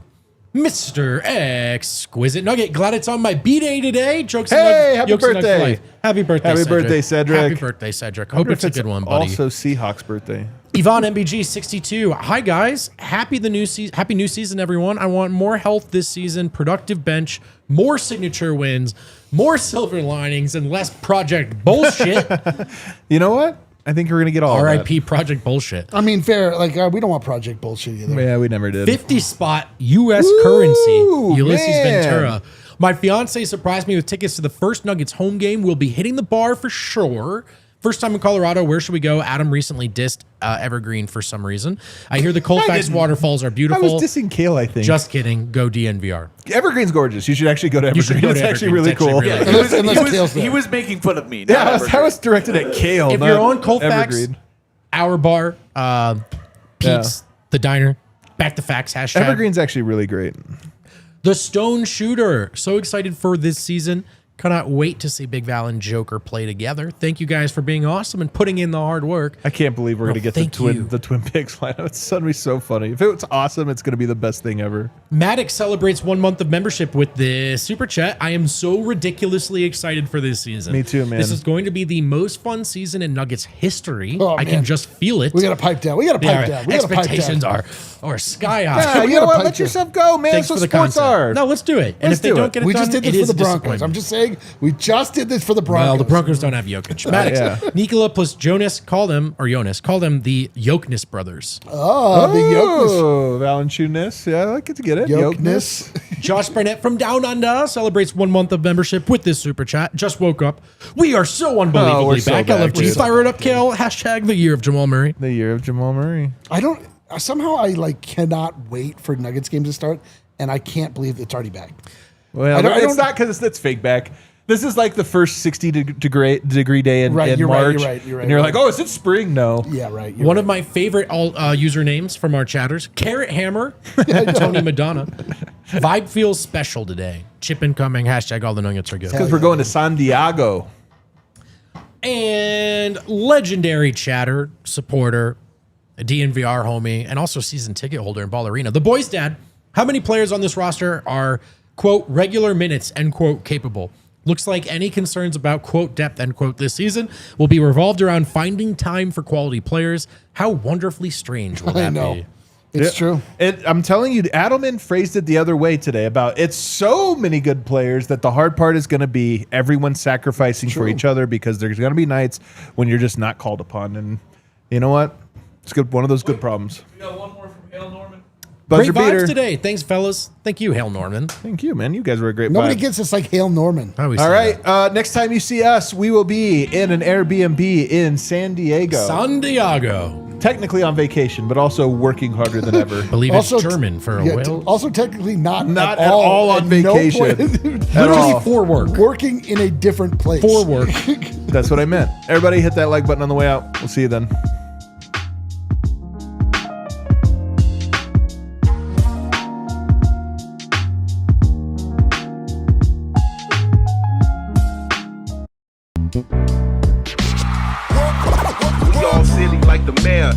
Mr. Exquisite Nugget. Glad it's on my B-Day today. Jokes and Hey, Nug- happy Jokes and Nug birthday. Life. Happy birthday, Happy Cedric. birthday, Cedric. Happy birthday, Cedric. Hope it's a good one, buddy. Also, Seahawks' birthday. Yvonne MBG 62. Hi guys, happy new season, everyone. I want more health this season, productive bench, more signature wins, more silver linings, and less project bullshit. You know what? I think we're gonna get all of that. RIP project bullshit. I mean, fair. Like we don't want project bullshit either. Yeah, we never did. 50 spot U.S. Ooh, currency. Ulysses man. Ventura. My fiance surprised me with tickets to the first Nuggets home game. We'll be hitting the bar for sure. First time in Colorado, where should we go? Adam recently dissed Evergreen for some reason. I hear the Colfax waterfalls are I beautiful. was dissing Kale, I think. Just kidding. Go DNVR. Evergreen's gorgeous. You should actually go to You should Evergreen. go to It's actually Evergreen. really It's actually cool. really Unless Kale's there. He was making fun of me. Yeah, not that was directed at Kale. If not you're on Colfax, Evergreen. our bar, Pete's, the diner, back to facts, hashtag. Evergreen's actually really great. The Stone Shooter. So excited for this season. Cannot wait to see Big Val and Joker play together. Thank you guys for being awesome and putting in the hard work. I can't believe we're going to get thank you. the Twin Pigs lineup. It's going to be so funny. If it's awesome, it's going to be the best thing ever. Maddox celebrates 1 month of membership with the Super Chat. I am so ridiculously excited for this season. Me too, man. This is going to be the most fun season in Nuggets history. Oh, I can man. just feel it. We got to pipe down. We got to pipe down. We got to pipe Expectations down. are sky high. Yeah, you know what? Let yourself go, man. Thanks That's for what the sports concept. are. No, let's do it. And Let's if they do don't it. get it We done, just did it this is for the a Broncos. disappointment. I'm just saying, we just did this for the Broncos. Well, the Broncos don't have Jokic. Maddox, yeah. Nikola plus Jonas, call them the Jokic brothers. Oh, the Jokic. Oh, Valančiūnas. Yeah, I like it to get it. Jokic. Josh Barnett from Down Under celebrates 1 month of membership with this super chat. Just woke up. We are so unbelievably we're so back. back, LFG, dude. fire it up, Kale. Hashtag the year of Jamal Murray. The year of Jamal Murray. I don't. Somehow I like cannot wait for Nuggets games to start, and I can't believe it's already back. Well, I don't- it's not because it's fake back. This is like the first 60-degree day in, Right, in you're right, March. you're right, you're right, And you're right. like, oh, is it spring? No. Yeah, right. One of my favorite usernames from our chatters, Carrot Hammer, Tony Madonna. Vibe feels special today. Chip incoming. Hashtag all the Nuggets are good. Because we're going to San Diego. And legendary chatter, supporter, a DNVR homie, and also season ticket holder in Ball Arena. The boys' dad, how many players on this roster are, quote, regular minutes, end quote, capable? Looks like any concerns about, quote, depth, end quote, this season will be revolved around finding time for quality players. How wonderfully strange will I that know. be? It's true. I'm telling you, Adelman phrased it the other way today about it's so many good players that the hard part is going to be everyone sacrificing for each other because there's going to be nights when you're just not called upon. And you know what? It's good. One of those good problems. We got one more from Hale Norman. Buzzer Great vibes beater. today. Thanks, fellas. Thank you, Hale Norman. Thank you, man. You guys were a great Nobody vibe. gets this like Hale Norman. I always All say right. Next time you see us, we will be in an Airbnb in San Diego. that. San Diego. Technically on vacation, but also working harder than ever. Believe Also, it's German for a whale. Also, technically not Not at all on at no vacation. point- At all. Literally for work. Working in a different place. For work. That's what I meant. Everybody hit that like button on the way out. We'll see you then. We all silly like the mayor.